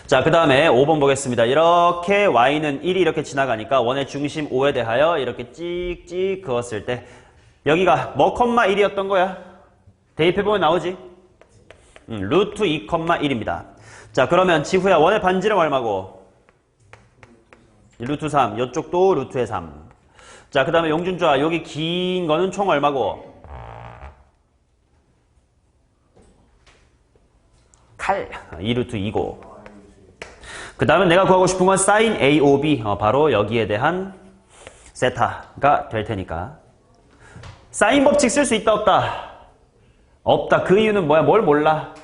자, 그 다음에 5번 보겠습니다. 이렇게 y는 1이 이렇게 지나가니까 원의 중심 O에 대하여 이렇게 찍찍 그었을 때 여기가 뭐 컴마 1이었던 거야? 대입해보면 나오지? 루트 2, 1입니다. 자, 그러면 지후야 원의 반지름 얼마고? 루트 3. 이쪽도 루트의 3. 자, 그 다음에 용준주아 여기 긴 거는 총 얼마고? 칼. 2루트 2고. 그 다음에 내가 구하고 싶은 건 sin AOB. 바로 여기에 대한 세타가 될 테니까. 사인 법칙 쓸 수 있다 없다? 없다. 그 이유는 뭐야? 뭘 몰라?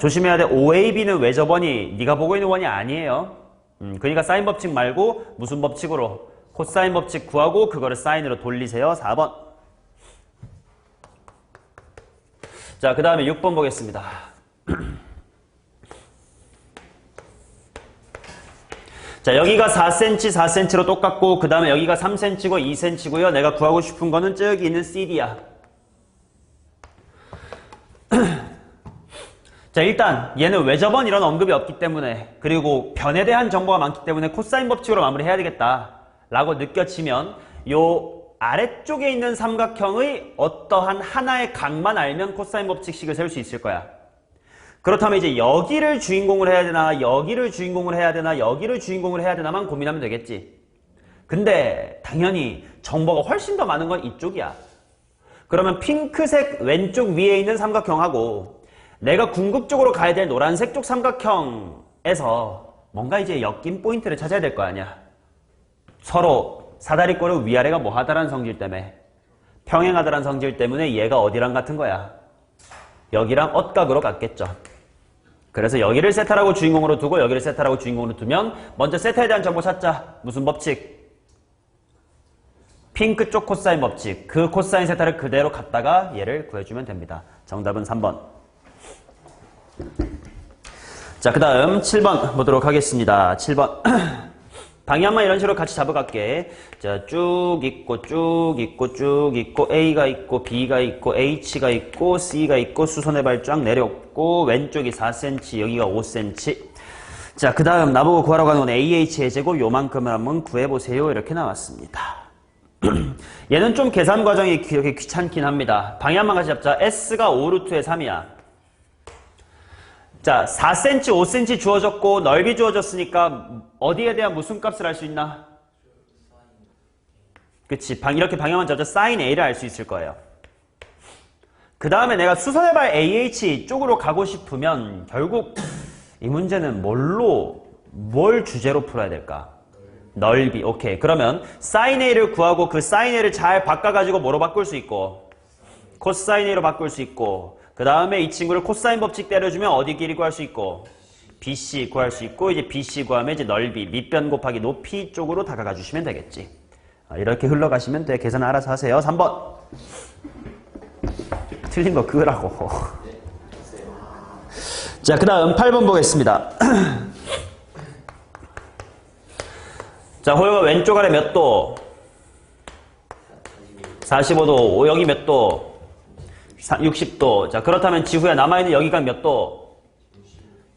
조심해야 돼. OAB는 외접원이 네가 보고 있는 원이 아니에요. 그러니까 사인 법칙 말고 무슨 법칙으로? 코사인 법칙 구하고 그거를 사인으로 돌리세요. 4번. 자, 그 다음에 6번 보겠습니다. 자, 여기가 4cm, 4cm로 똑같고 그 다음에 여기가 3cm고 2cm고요. 내가 구하고 싶은 거는 저기 있는 CD야. 자, 일단 얘는 외접원 이런 언급이 없기 때문에 그리고 변에 대한 정보가 많기 때문에 코사인 법칙으로 마무리해야 되겠다 라고 느껴지면 요 아래쪽에 있는 삼각형의 어떠한 하나의 각만 알면 코사인 법칙식을 세울 수 있을 거야. 그렇다면 이제 여기를 주인공을 해야 되나 여기를 주인공을 해야 되나 여기를 주인공을 해야 되나만 고민하면 되겠지. 근데 당연히 정보가 훨씬 더 많은 건 이쪽이야. 그러면 핑크색 왼쪽 위에 있는 삼각형하고 내가 궁극적으로 가야 될 노란색 쪽 삼각형에서 뭔가 이제 엮인 포인트를 찾아야 될 거 아니야. 서로 사다리꼴의 위아래가 뭐하다라는 성질 때문에 평행하다라는 성질 때문에 얘가 어디랑 같은 거야. 여기랑 엇각으로 같겠죠. 그래서 여기를 세타라고 주인공으로 두고 여기를 세타라고 주인공으로 두면 먼저 세타에 대한 정보 찾자. 무슨 법칙? 핑크 쪽 코사인 법칙. 그 코사인 세타를 그대로 갖다가 얘를 구해주면 됩니다. 정답은 3번. 자, 그 다음 7번 보도록 하겠습니다. 7번. 방향만 이런 식으로 같이 잡아갈게. 자, 쭉 있고 쭉 있고 쭉 있고 A가 있고 B가 있고 H가 있고 C가 있고 수선의 발 쫙 내렸고 왼쪽이 4cm 여기가 5cm. 자, 그 다음 나보고 구하라고 하는 건 AH의 제곱 요만큼을 한번 구해보세요. 이렇게 나왔습니다. 얘는 좀 계산 과정이 이렇게 귀찮긴 합니다. 방향만 같이 잡자. S가 5루트의 3이야. 자, 4cm, 5cm 주어졌고 넓이 주어졌으니까 어디에 대한 무슨 값을 알 수 있나? 그치, 이렇게 방향만 잡자. sin A를 알 수 있을 거예요. 그 다음에 내가 수선의 발 AH 쪽으로 가고 싶으면 결국 이 문제는 뭘 주제로 풀어야 될까? 넓이. 오케이. 그러면 sin A를 구하고 그 sin A를 잘 바꿔가지고 뭐로 바꿀 수 있고 코사인 A로 바꿀 수 있고 그 다음에 이 친구를 코사인 법칙 때려주면 어디 길이 구할 수 있고 BC 구할 수 있고 이제 BC 구하면 이제 넓이 밑변 곱하기 높이 쪽으로 다가가 주시면 되겠지. 이렇게 흘러가시면 돼. 계산 알아서 하세요. 3번. 틀린 거 그으라고. 자, 그 다음 8번 보겠습니다. 자, 호영아 왼쪽 아래 몇 도? 45도. 여기 몇 도? 60도. 자, 그렇다면 지후야 남아있는 여기가 몇 도?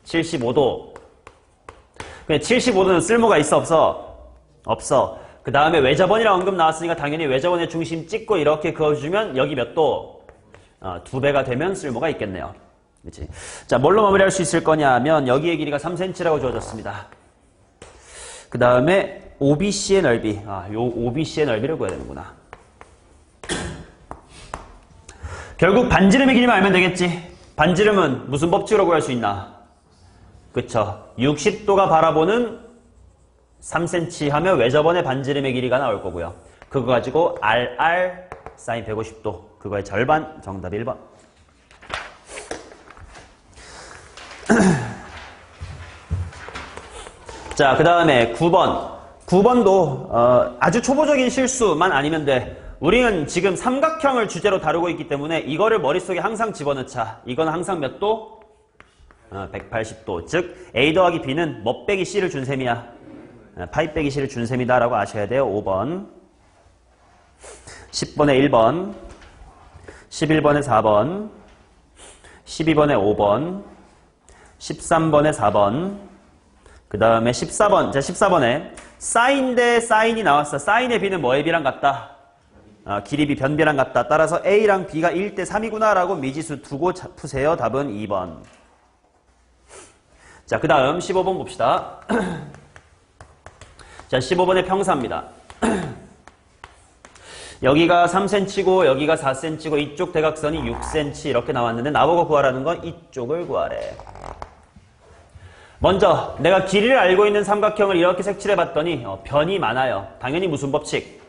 75도. 그냥 75도는 쓸모가 있어 없어? 없어. 그 다음에 외접원이라고 언급 나왔으니까 당연히 외접원의 중심 찍고 이렇게 그어주면 여기 몇 도? 2배가 되면 쓸모가 있겠네요. 그치? 자, 뭘로 마무리할 수 있을 거냐 하면 여기의 길이가 3cm라고 주어졌습니다. 그 다음에 OBC의 넓이. 요 OBC의 넓이를 구해야 되는구나. 결국 반지름의 길이만 알면 되겠지. 반지름은 무슨 법칙으로 구할 수 있나? 그쵸. 60도가 바라보는 3cm 하면 외접원의 반지름의 길이가 나올 거고요. 그거 가지고 RR sin 150도. 그거의 절반. 정답 1번. 자, 그 다음에 9번. 9번도 아주 초보적인 실수만 아니면 돼. 우리는 지금 삼각형을 주제로 다루고 있기 때문에 이거를 머릿속에 항상 집어넣자. 이건 항상 몇 도? 180도. 즉 A 더하기 B는 뭐 빼기 C를 준 셈이야. 파이 빼기 C를 준 셈이다 라고 아셔야 돼요. 5번. 10번에 1번. 11번에 4번. 12번에 5번. 13번에 4번. 그 다음에 14번. 자, 14번에 사인 대 사인이 나왔어. 사인의 B는 뭐의 B랑 같다? 길이 B 변비랑 같다. 따라서 A랑 B가 1대 3이구나 라고 미지수 두고 푸세요. 답은 2번. 자, 그 다음 15번 봅시다. 자, 15번의 평사입니다. 여기가 3cm고 여기가 4cm고 이쪽 대각선이 6cm 이렇게 나왔는데 나보고 구하라는 건 이쪽을 구하래. 먼저 내가 길이를 알고 있는 삼각형을 이렇게 색칠해 봤더니 변이 많아요. 당연히 무슨 법칙?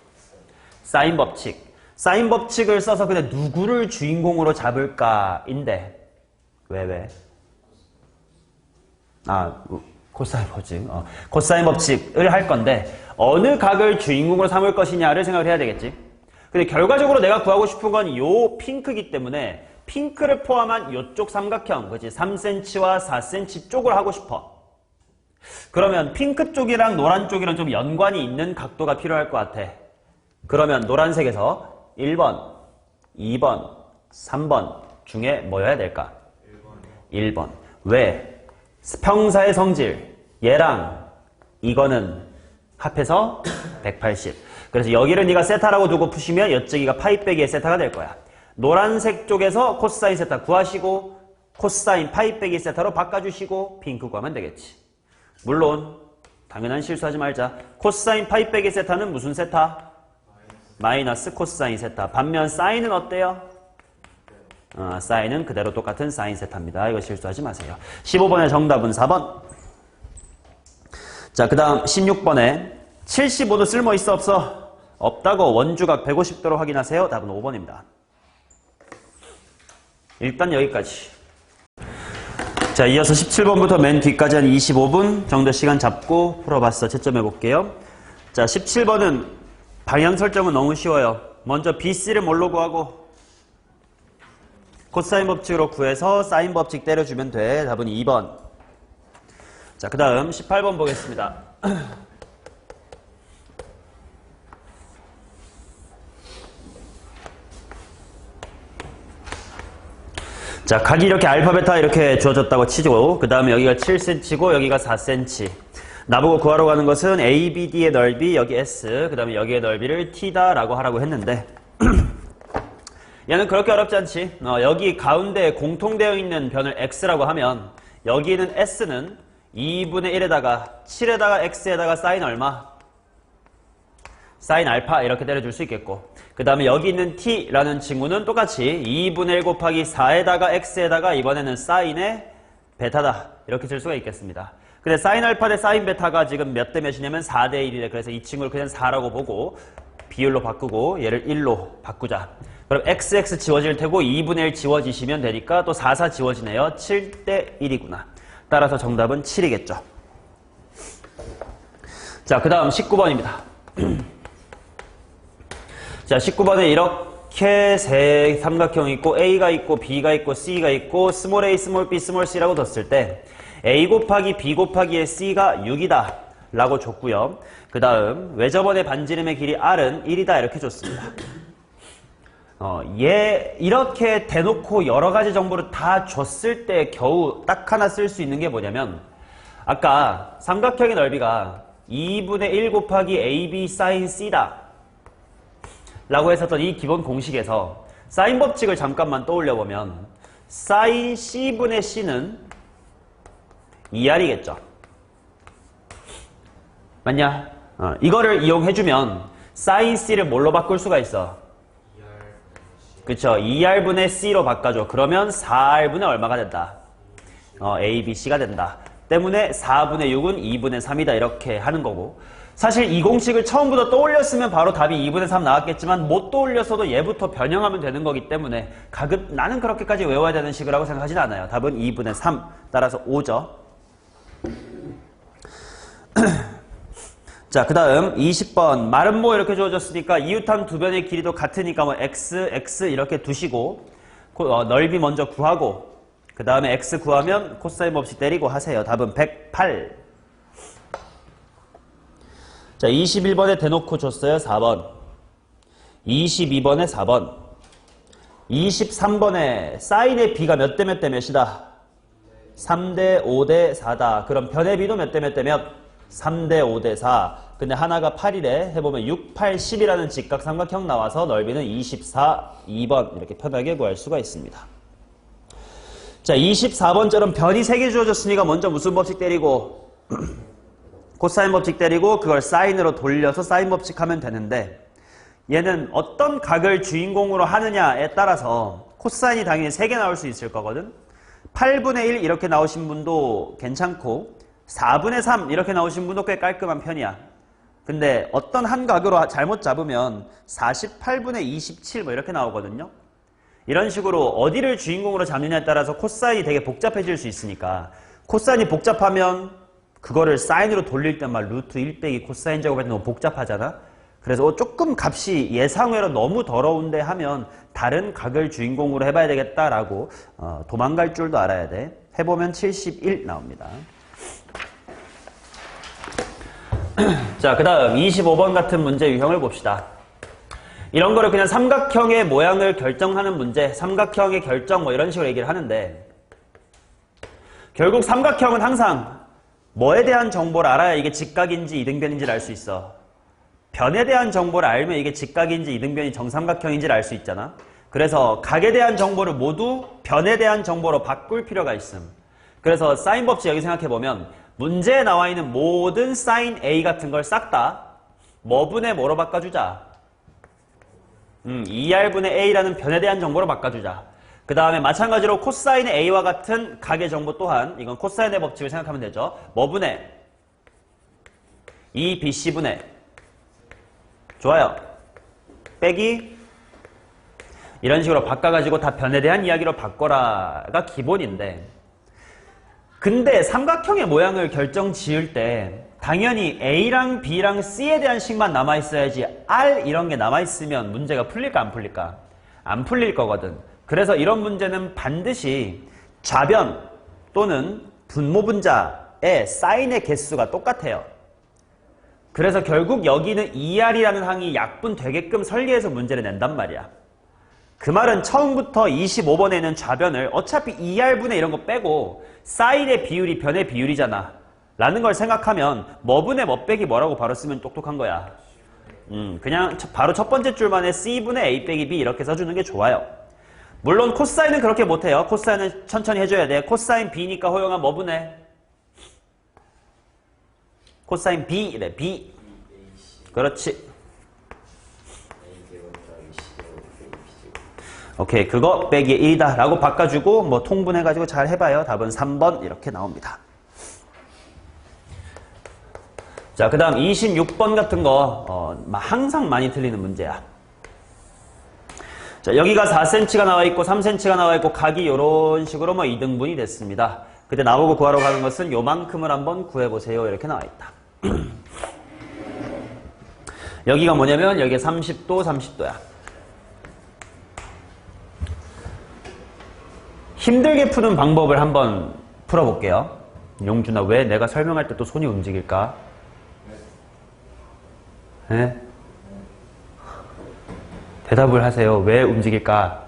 사인 법칙. 사인 법칙을 써서 근데 누구를 주인공으로 잡을까인데 왜? 코사인 법칙. 코사인 법칙을 할 건데 어느 각을 주인공으로 삼을 것이냐를 생각을 해야 되겠지. 근데 결과적으로 내가 구하고 싶은 건 요 핑크기 때문에 핑크를 포함한 요쪽 삼각형, 그치? 3cm와 4cm 쪽을 하고 싶어. 그러면 핑크 쪽이랑 노란 쪽이랑 좀 연관이 있는 각도가 필요할 것 같아. 그러면 노란색에서 1번, 2번, 3번 중에 뭐여야 될까? 1번. 왜? 평사의 성질, 얘랑 이거는 합해서 180. 그래서 여기를 네가 세타라고 두고 푸시면 이쪽이가 파이 빼기의 세타가 될 거야. 노란색 쪽에서 코사인 세타 구하시고 코사인 파이 빼기 세타로 바꿔주시고 핑크 구하면 되겠지. 물론 당연한 실수하지 말자. 코사인 파이 빼기 세타는 무슨 세타? 마이너스 코사인 세타. 반면 사인은 어때요? 사인은 그대로 똑같은 사인 세타입니다. 이거 실수하지 마세요. 15번의 정답은 4번. 자, 그 다음 16번에 75도 쓸모 있어 없어? 없다고. 원주각 150도로 확인하세요. 답은 5번입니다. 일단 여기까지. 자, 이어서 17번부터 맨 뒤까지 한 25분 정도 시간 잡고 풀어봤어. 채점해 볼게요. 자, 17번은 방향 설정은 너무 쉬워요. 먼저 BC를 뭘로 구하고 코사인 법칙으로 구해서 사인 법칙 때려주면 돼. 답은 2번. 자, 그 다음 18번 보겠습니다. 자, 각이 이렇게 알파, 베타 이렇게 주어졌다고 치고 그 다음에 여기가 7cm고 여기가 4cm. 나보고 구하러 가는 것은 ABD의 넓이, 여기 S, 그 다음에 여기의 넓이를 T다 라고 하라고 했는데 얘는 그렇게 어렵지 않지. 여기 가운데 공통되어 있는 변을 X라고 하면 여기 있는 S는 2분의 1에다가 7에다가 X에다가 사인 얼마? 사인 알파 이렇게 때려줄 수 있겠고 그 다음에 여기 있는 T라는 친구는 똑같이 2분의 1 곱하기 4에다가 X에다가 이번에는 사인의 베타다 이렇게 쓸 수가 있겠습니다. 근데 사인 알파 대 사인 베타가 지금 몇 대 몇이냐면 4대 1이래. 그래서 이 친구를 그냥 4라고 보고 비율로 바꾸고 얘를 1로 바꾸자. 그럼 XX 지워질 테고 2분의 1 지워지시면 되니까 또 4, 4 지워지네요. 7대 1이구나. 따라서 정답은 7이겠죠. 자, 그 다음 19번입니다. 자, 19번에 이렇게 세 삼각형이 있고 A가 있고 B가 있고 C가 있고 스몰 a, 스몰 b, 스몰 c라고 뒀을 때 A 곱하기 B 곱하기의 C가 6이다 라고 줬고요. 그 다음 외접원의 반지름의 길이 R은 1이다 이렇게 줬습니다. 얘 이렇게 대놓고 여러 가지 정보를 다 줬을 때 겨우 딱 하나 쓸 수 있는 게 뭐냐면 아까 삼각형의 넓이가 2분의 1 곱하기 AB 사인 C다 라고 했었던 이 기본 공식에서 사인 법칙을 잠깐만 떠올려보면 사인 C분의 C는 2R이겠죠. 맞냐? 이거를 이용해주면 사인 C를 뭘로 바꿀 수가 있어? 그쵸? 2R분의 C로 바꿔줘. 그러면 4R분의 얼마가 된다? A, B, C가 된다. 때문에 4분의 6은 2분의 3이다 이렇게 하는 거고 사실 이 공식을 처음부터 떠올렸으면 바로 답이 2분의 3 나왔겠지만 못 떠올렸어도 얘부터 변형하면 되는 거기 때문에 나는 그렇게까지 외워야 되는 식이라고 생각하진 않아요. 답은 2분의 3 따라서 5죠. 자, 그 다음 20번. 마름모 이렇게 주어졌으니까 이웃한 두 변의 길이도 같으니까 뭐 x 이렇게 두시고 넓이 먼저 구하고 그 다음에 x 구하면 코사인 법칙 때리고 하세요. 답은 108. 자, 21번에 대놓고 줬어요. 4번. 22번에 4번. 23번에 사인의 b가 몇 대 몇 대 몇이다? 3대 5대 4다. 그럼 변의 b도 몇 대 몇 대 몇? 3대 5대 4. 근데 하나가 8이래. 해보면 6, 8, 10이라는 직각삼각형 나와서 넓이는 24, 2번 이렇게 편하게 구할 수가 있습니다. 자, 24번처럼 변이 3개 주어졌으니까 먼저 무슨 법칙 때리고 코사인 법칙 때리고 그걸 사인으로 돌려서 사인 법칙 하면 되는데 얘는 어떤 각을 주인공으로 하느냐에 따라서 코사인이 당연히 3개 나올 수 있을 거거든. 8분의 1 이렇게 나오신 분도 괜찮고 4분의 3 이렇게 나오신 분도 꽤 깔끔한 편이야. 근데 어떤 한 각으로 잘못 잡으면 48분의 27 뭐 이렇게 나오거든요. 이런 식으로 어디를 주인공으로 잡느냐에 따라서 코사인이 되게 복잡해질 수 있으니까 코사인이 복잡하면 그거를 사인으로 돌릴 때만 루트 1 빼기 코사인 제곱할 때 너무 복잡하잖아. 그래서 조금 값이 예상외로 너무 더러운데 하면 다른 각을 주인공으로 해봐야 되겠다라고 도망갈 줄도 알아야 돼. 해보면 71 나옵니다. 자, 그 다음 25번 같은 문제 유형을 봅시다. 이런 거를 그냥 삼각형의 모양을 결정하는 문제, 삼각형의 결정 뭐 이런 식으로 얘기를 하는데 결국 삼각형은 항상 뭐에 대한 정보를 알아야 이게 직각인지 이등변인지를 알 수 있어. 변에 대한 정보를 알면 이게 직각인지 이등변이 정삼각형인지를 알 수 있잖아. 그래서 각에 대한 정보를 모두 변에 대한 정보로 바꿀 필요가 있음. 그래서 사인 법칙 여기 생각해보면 문제에 나와 있는 모든 사인 A 같은 걸 싹 다 뭐분의 뭐로 바꿔주자. 2R분의 A라는 변에 대한 정보로 바꿔주자. 그 다음에 마찬가지로 코사인의 A와 같은 각의 정보 또한 이건 코사인의 법칙을 생각하면 되죠. 뭐분의 2BC분의 좋아요. 빼기 이런 식으로 바꿔가지고 다 변에 대한 이야기로 바꿔라가 기본인데 근데 삼각형의 모양을 결정 지을 때 당연히 A랑 B랑 C에 대한 식만 남아있어야지 R 이런 게 남아있으면 문제가 풀릴까 안 풀릴까? 안 풀릴 거거든. 그래서 이런 문제는 반드시 좌변 또는 분모분자의 사인의 개수가 똑같아요. 그래서 결국 여기는 2R이라는 항이 약분되게끔 설계해서 문제를 낸단 말이야. 그 말은 처음부터 25번에는 좌변을 어차피 2R분의 이런 거 빼고 사인의 비율이 변의 비율이잖아 라는 걸 생각하면 뭐분의 뭐 빼기 뭐라고 바로 쓰면 똑똑한 거야. 그냥 바로 첫 번째 줄만 에 C분의 A 빼기 B 이렇게 써주는 게 좋아요. 물론 코사인은 그렇게 못해요. 코사인은 천천히 해줘야 돼. 코사인 B니까 허용한 뭐분의 코사인 B래. B. 그렇지. 오케이, 그거 빼기 1이다 라고 바꿔주고 뭐 통분해가지고 잘 해봐요. 답은 3번 이렇게 나옵니다. 자, 그 다음 26번 같은 거 항상 많이 틀리는 문제야. 자, 여기가 4cm가 나와있고 3cm가 나와있고 각이 이런 식으로 뭐 2등분이 됐습니다. 그때 나보고 구하러 가는 것은 요만큼을 한번 구해보세요 이렇게 나와있다. 여기가 뭐냐면 여기가 30도 30도야. 힘들게 푸는 방법을 한번 풀어볼게요. 용준아, 왜 내가 설명할 때 또 손이 움직일까? 네? 대답을 하세요. 왜 움직일까?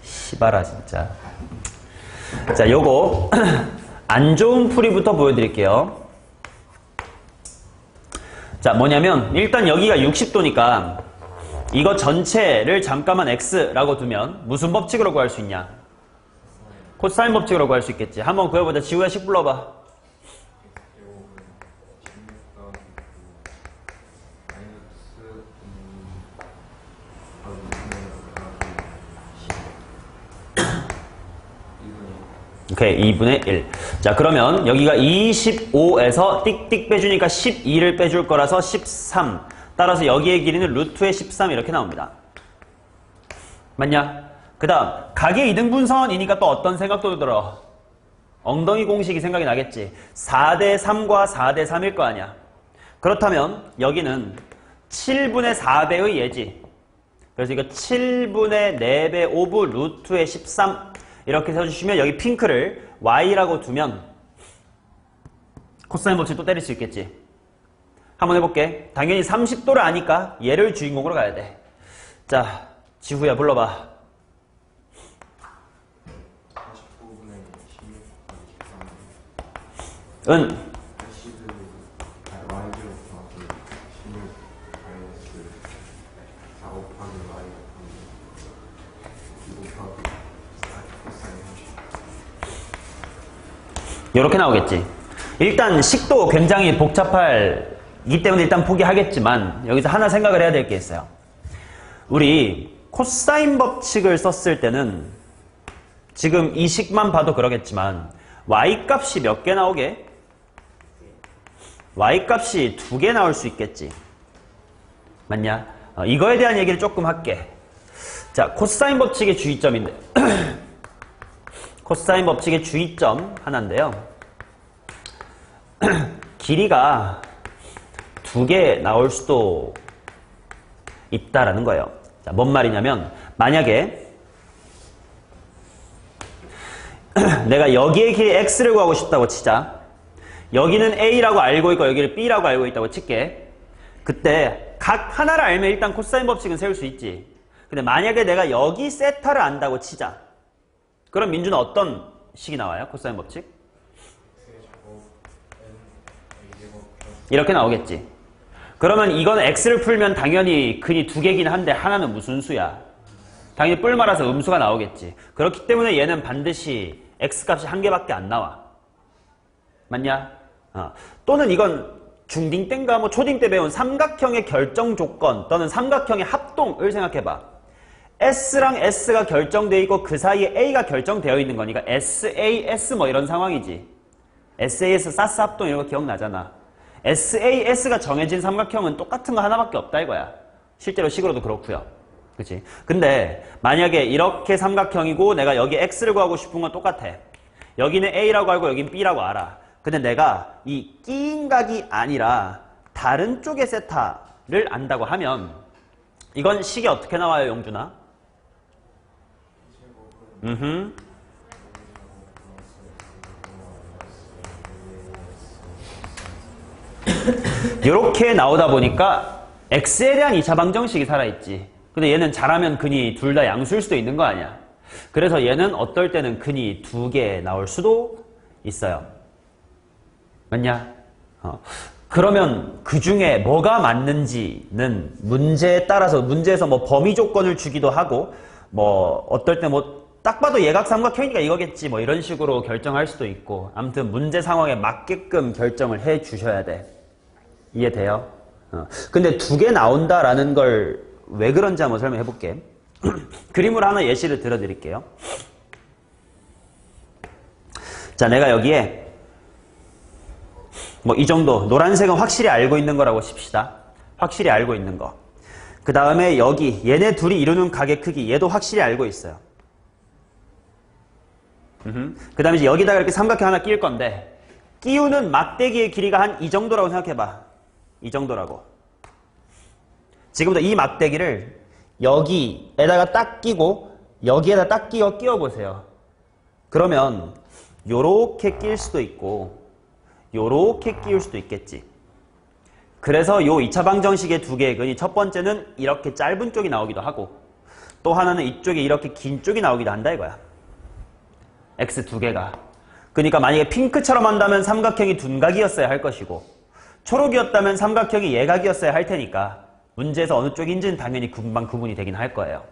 시바라 진짜. 자, 요거 안 좋은 풀이부터 보여드릴게요. 자, 뭐냐면 일단 여기가 60도니까 이거 전체를 잠깐만 x라고 두면 무슨 법칙으로 구할 수 있냐? 코사인 법칙으로 구할 수 있겠지. 한번 구해보자. 지우야 식 불러봐. 오케이, 2분의 1. 자, 그러면 여기가 25에서 띡띡 빼주니까 12를 빼줄 거라서 13. 따라서 여기의 길이는 루트의 13 이렇게 나옵니다. 맞냐? 그 다음 각의 이등분선이니까 또 어떤 생각도 들어? 엉덩이 공식이 생각이 나겠지. 4대 3과 4대 3일 거 아니야. 그렇다면 여기는 7분의 4배의 예지. 그래서 이거 7분의 4배 오브 루트의 13 이렇게 써주시면 여기 핑크를 y라고 두면 코사인 법칙 또 때릴 수 있겠지. 한번 해볼게. 당연히 30도를 아니까 얘를 주인공으로 가야 돼. 자, 지후야 불러봐. 49분의 16, 13. 은 이렇게 나오겠지. 일단 식도 굉장히 복잡하기 때문에 일단 포기하겠지만 여기서 하나 생각을 해야 될 게 있어요. 우리 코사인 법칙을 썼을 때는 지금 이 식만 봐도 그러겠지만 y값이 몇 개 나오게? y값이 2개 나올 수 있겠지. 맞냐? 이거에 대한 얘기를 조금 할게. 자, 코사인 법칙의 주의점인데 코사인 법칙의 주의점 하나인데요. 길이가 2개 나올 수도 있다라는 거예요. 자, 뭔 말이냐면 만약에 내가 여기의 길이 x를 구하고 싶다고 치자. 여기는 a라고 알고 있고 여기를 b라고 알고 있다고 칠게. 그때 각 하나를 알면 일단 코사인 법칙은 세울 수 있지. 근데 만약에 내가 여기 세타를 안다고 치자. 그럼 민주는 어떤 식이 나와요? 코사인 법칙? 이렇게 나오겠지. 그러면 이건 x를 풀면 당연히 근이 2개긴 한데 하나는 무슨 수야? 당연히 뿔 말아서 음수가 나오겠지. 그렇기 때문에 얘는 반드시 x값이 1개밖에 안 나와. 맞냐? 또는 이건 중딩 때인가 뭐 초딩 때 배운 삼각형의 결정 조건 또는 삼각형의 합동을 생각해봐. S랑 S가 결정되어 있고 그 사이에 A가 결정되어 있는 거니까 SAS 뭐 이런 상황이지. SAS 사스 합동 이런 거 기억나잖아. SAS가 정해진 삼각형은 똑같은 거 하나밖에 없다 이거야. 실제로 식으로도 그렇고요. 그치? 근데 만약에 이렇게 삼각형이고 내가 여기 X를 구하고 싶은 건 똑같아. 여기는 A라고 알고 여긴 B라고 알아. 근데 내가 이 끼인 각이 아니라 다른 쪽의 세타를 안다고 하면 이건 식이 어떻게 나와요, 용준아? 이렇게 나오다 보니까 x에 대한 2차 방정식이 살아있지. 근데 얘는 잘하면 근이 둘 다 양수일 수도 있는 거 아니야. 그래서 얘는 어떨 때는 근이 2개 나올 수도 있어요. 맞냐? 그러면 그 중에 뭐가 맞는지는 문제에 따라서 문제에서 뭐 범위 조건을 주기도 하고 뭐 어떨 때 뭐 딱 봐도 예각 삼각형이니까 이거겠지 뭐 이런 식으로 결정할 수도 있고 아무튼 문제 상황에 맞게끔 결정을 해 주셔야 돼. 이해돼요? 근데 2개 나온다라는 걸 왜 그런지 한번 설명해 볼게. 그림으로 하나 예시를 들어드릴게요. 자, 내가 여기에 뭐 이 정도 노란색은 확실히 알고 있는 거라고 칩시다. 확실히 알고 있는 거. 그 다음에 여기 얘네 둘이 이루는 각의 크기 얘도 확실히 알고 있어요. 그 다음에 이제 여기다가 이렇게 삼각형 하나 끼울 건데 끼우는 막대기의 길이가 한 이 정도라고 생각해봐. 이 정도라고. 지금부터 이 막대기를 여기에다가 딱 끼고 여기에다 딱 끼워보세요. 그러면 요렇게 끼울 수도 있고 요렇게 끼울 수도 있겠지. 그래서 요 2차 방정식의 2개의 근이 첫 번째는 이렇게 짧은 쪽이 나오기도 하고 또 하나는 이쪽에 이렇게 긴 쪽이 나오기도 한다 이거야. x 2개가. 그러니까 만약에 핑크처럼 한다면 삼각형이 둔각이었어야 할 것이고 초록이었다면 삼각형이 예각이었어야 할 테니까 문제에서 어느 쪽인지는 당연히 금방 구분이 되긴 할 거예요.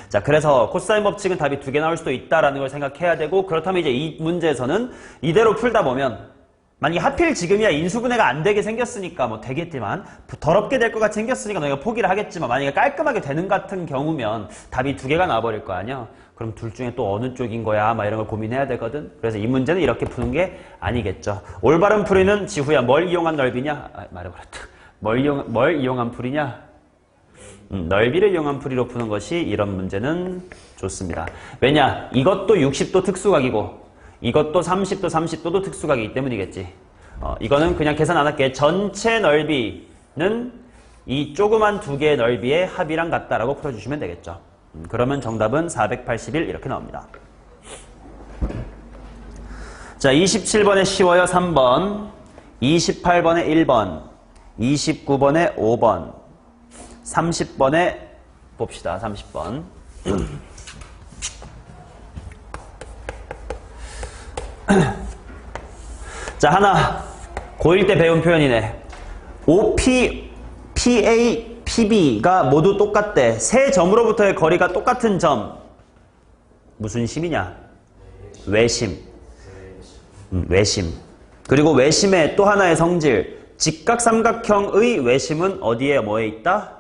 자, 그래서 코사인 법칙은 답이 2개 나올 수도 있다라는 걸 생각해야 되고 그렇다면 이제 이 문제에서는 이대로 풀다 보면 만약에 하필 지금이야 인수분해가 안 되게 생겼으니까 뭐 되겠지만 더럽게 될 것 같이 생겼으니까 너희가 포기를 하겠지만 만약에 깔끔하게 되는 같은 경우면 답이 2개가 나와버릴 거 아니야. 그럼 둘 중에 또 어느 쪽인 거야 막 이런 걸 고민해야 되거든. 그래서 이 문제는 이렇게 푸는 게 아니겠죠. 올바른 풀이는 지후야 뭘 이용한 넓이냐? 말해버렸다. 뭘 이용한 풀이냐? 넓이를 이용한 풀이로 푸는 것이 이런 문제는 좋습니다. 왜냐? 이것도 60도 특수각이고 이것도 30도, 30도도 특수각이기 때문이겠지. 이거는 그냥 계산 안 할게. 전체 넓이는 이 조그만 두 개의 넓이의 합이랑 같다라고 풀어주시면 되겠죠. 그러면 정답은 481 이렇게 나옵니다. 자, 27번에 쉬워요. 3번, 28번에 1번, 29번에 5번, 30번에 봅시다. 30번. 자, 하나 고1 때 배운 표현이네. OP, PA, PB가 모두 똑같대. 세 점으로부터의 거리가 똑같은 점. 무슨 심이냐? 외심. 외심. 그리고 외심의 또 하나의 성질. 직각삼각형의 외심은 어디에 뭐에 있다?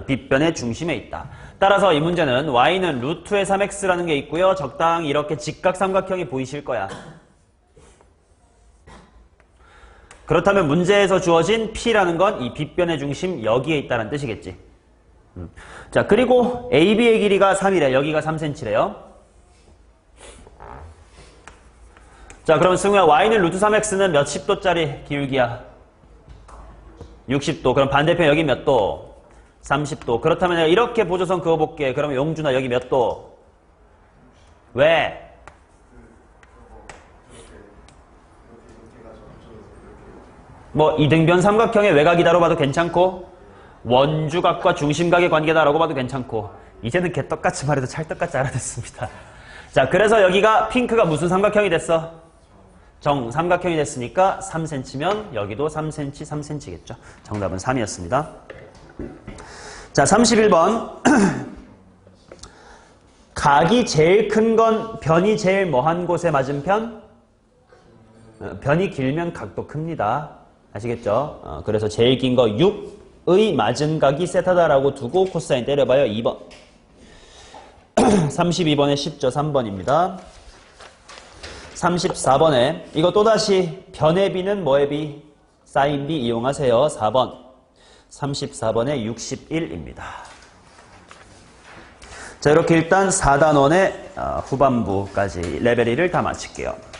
빗변의 중심에 있다. 따라서 이 문제는 y는 루트의 3x라는 게 있고요. 적당히 이렇게 직각삼각형이 보이실 거야. 그렇다면 문제에서 주어진 P라는 건 이 빗변의 중심 여기에 있다는 뜻이겠지. 자, 그리고 AB의 길이가 3이래. 여기가 3cm래요. 자, 그럼 승우야, y는 루트 3x는 몇 십도짜리 기울기야? 60도. 그럼 반대편 여기 몇 도? 30도. 그렇다면 내가 이렇게 보조선 그어볼게. 그러면 용준아 여기 몇 도? 왜? 뭐 이등변 삼각형의 외곽이다로 봐도 괜찮고 원주각과 중심각의 관계다라고 봐도 괜찮고 이제는 개떡같이 말해도 찰떡같이 알아듣습니다. 자, 그래서 여기가 핑크가 무슨 삼각형이 됐어? 정삼각형이 됐으니까 3cm면 여기도 3cm, 3cm겠죠. 정답은 3이었습니다. 자, 31번. 각이 제일 큰 건 변이 제일 뭐한 곳에 맞은편? 변이 길면 각도 큽니다. 아시겠죠? 그래서 제일 긴 거 6의 맞은 각이 세타다라고 두고 코사인 때려봐요. 2번. 32번에 쉽죠. 3번입니다. 34번에 이거 또다시 변의 비는 뭐의 비? 사인 비 이용하세요. 4번. 34번에 61입니다. 자, 이렇게 일단 4단원의 후반부까지 레벨 1을 다 마칠게요.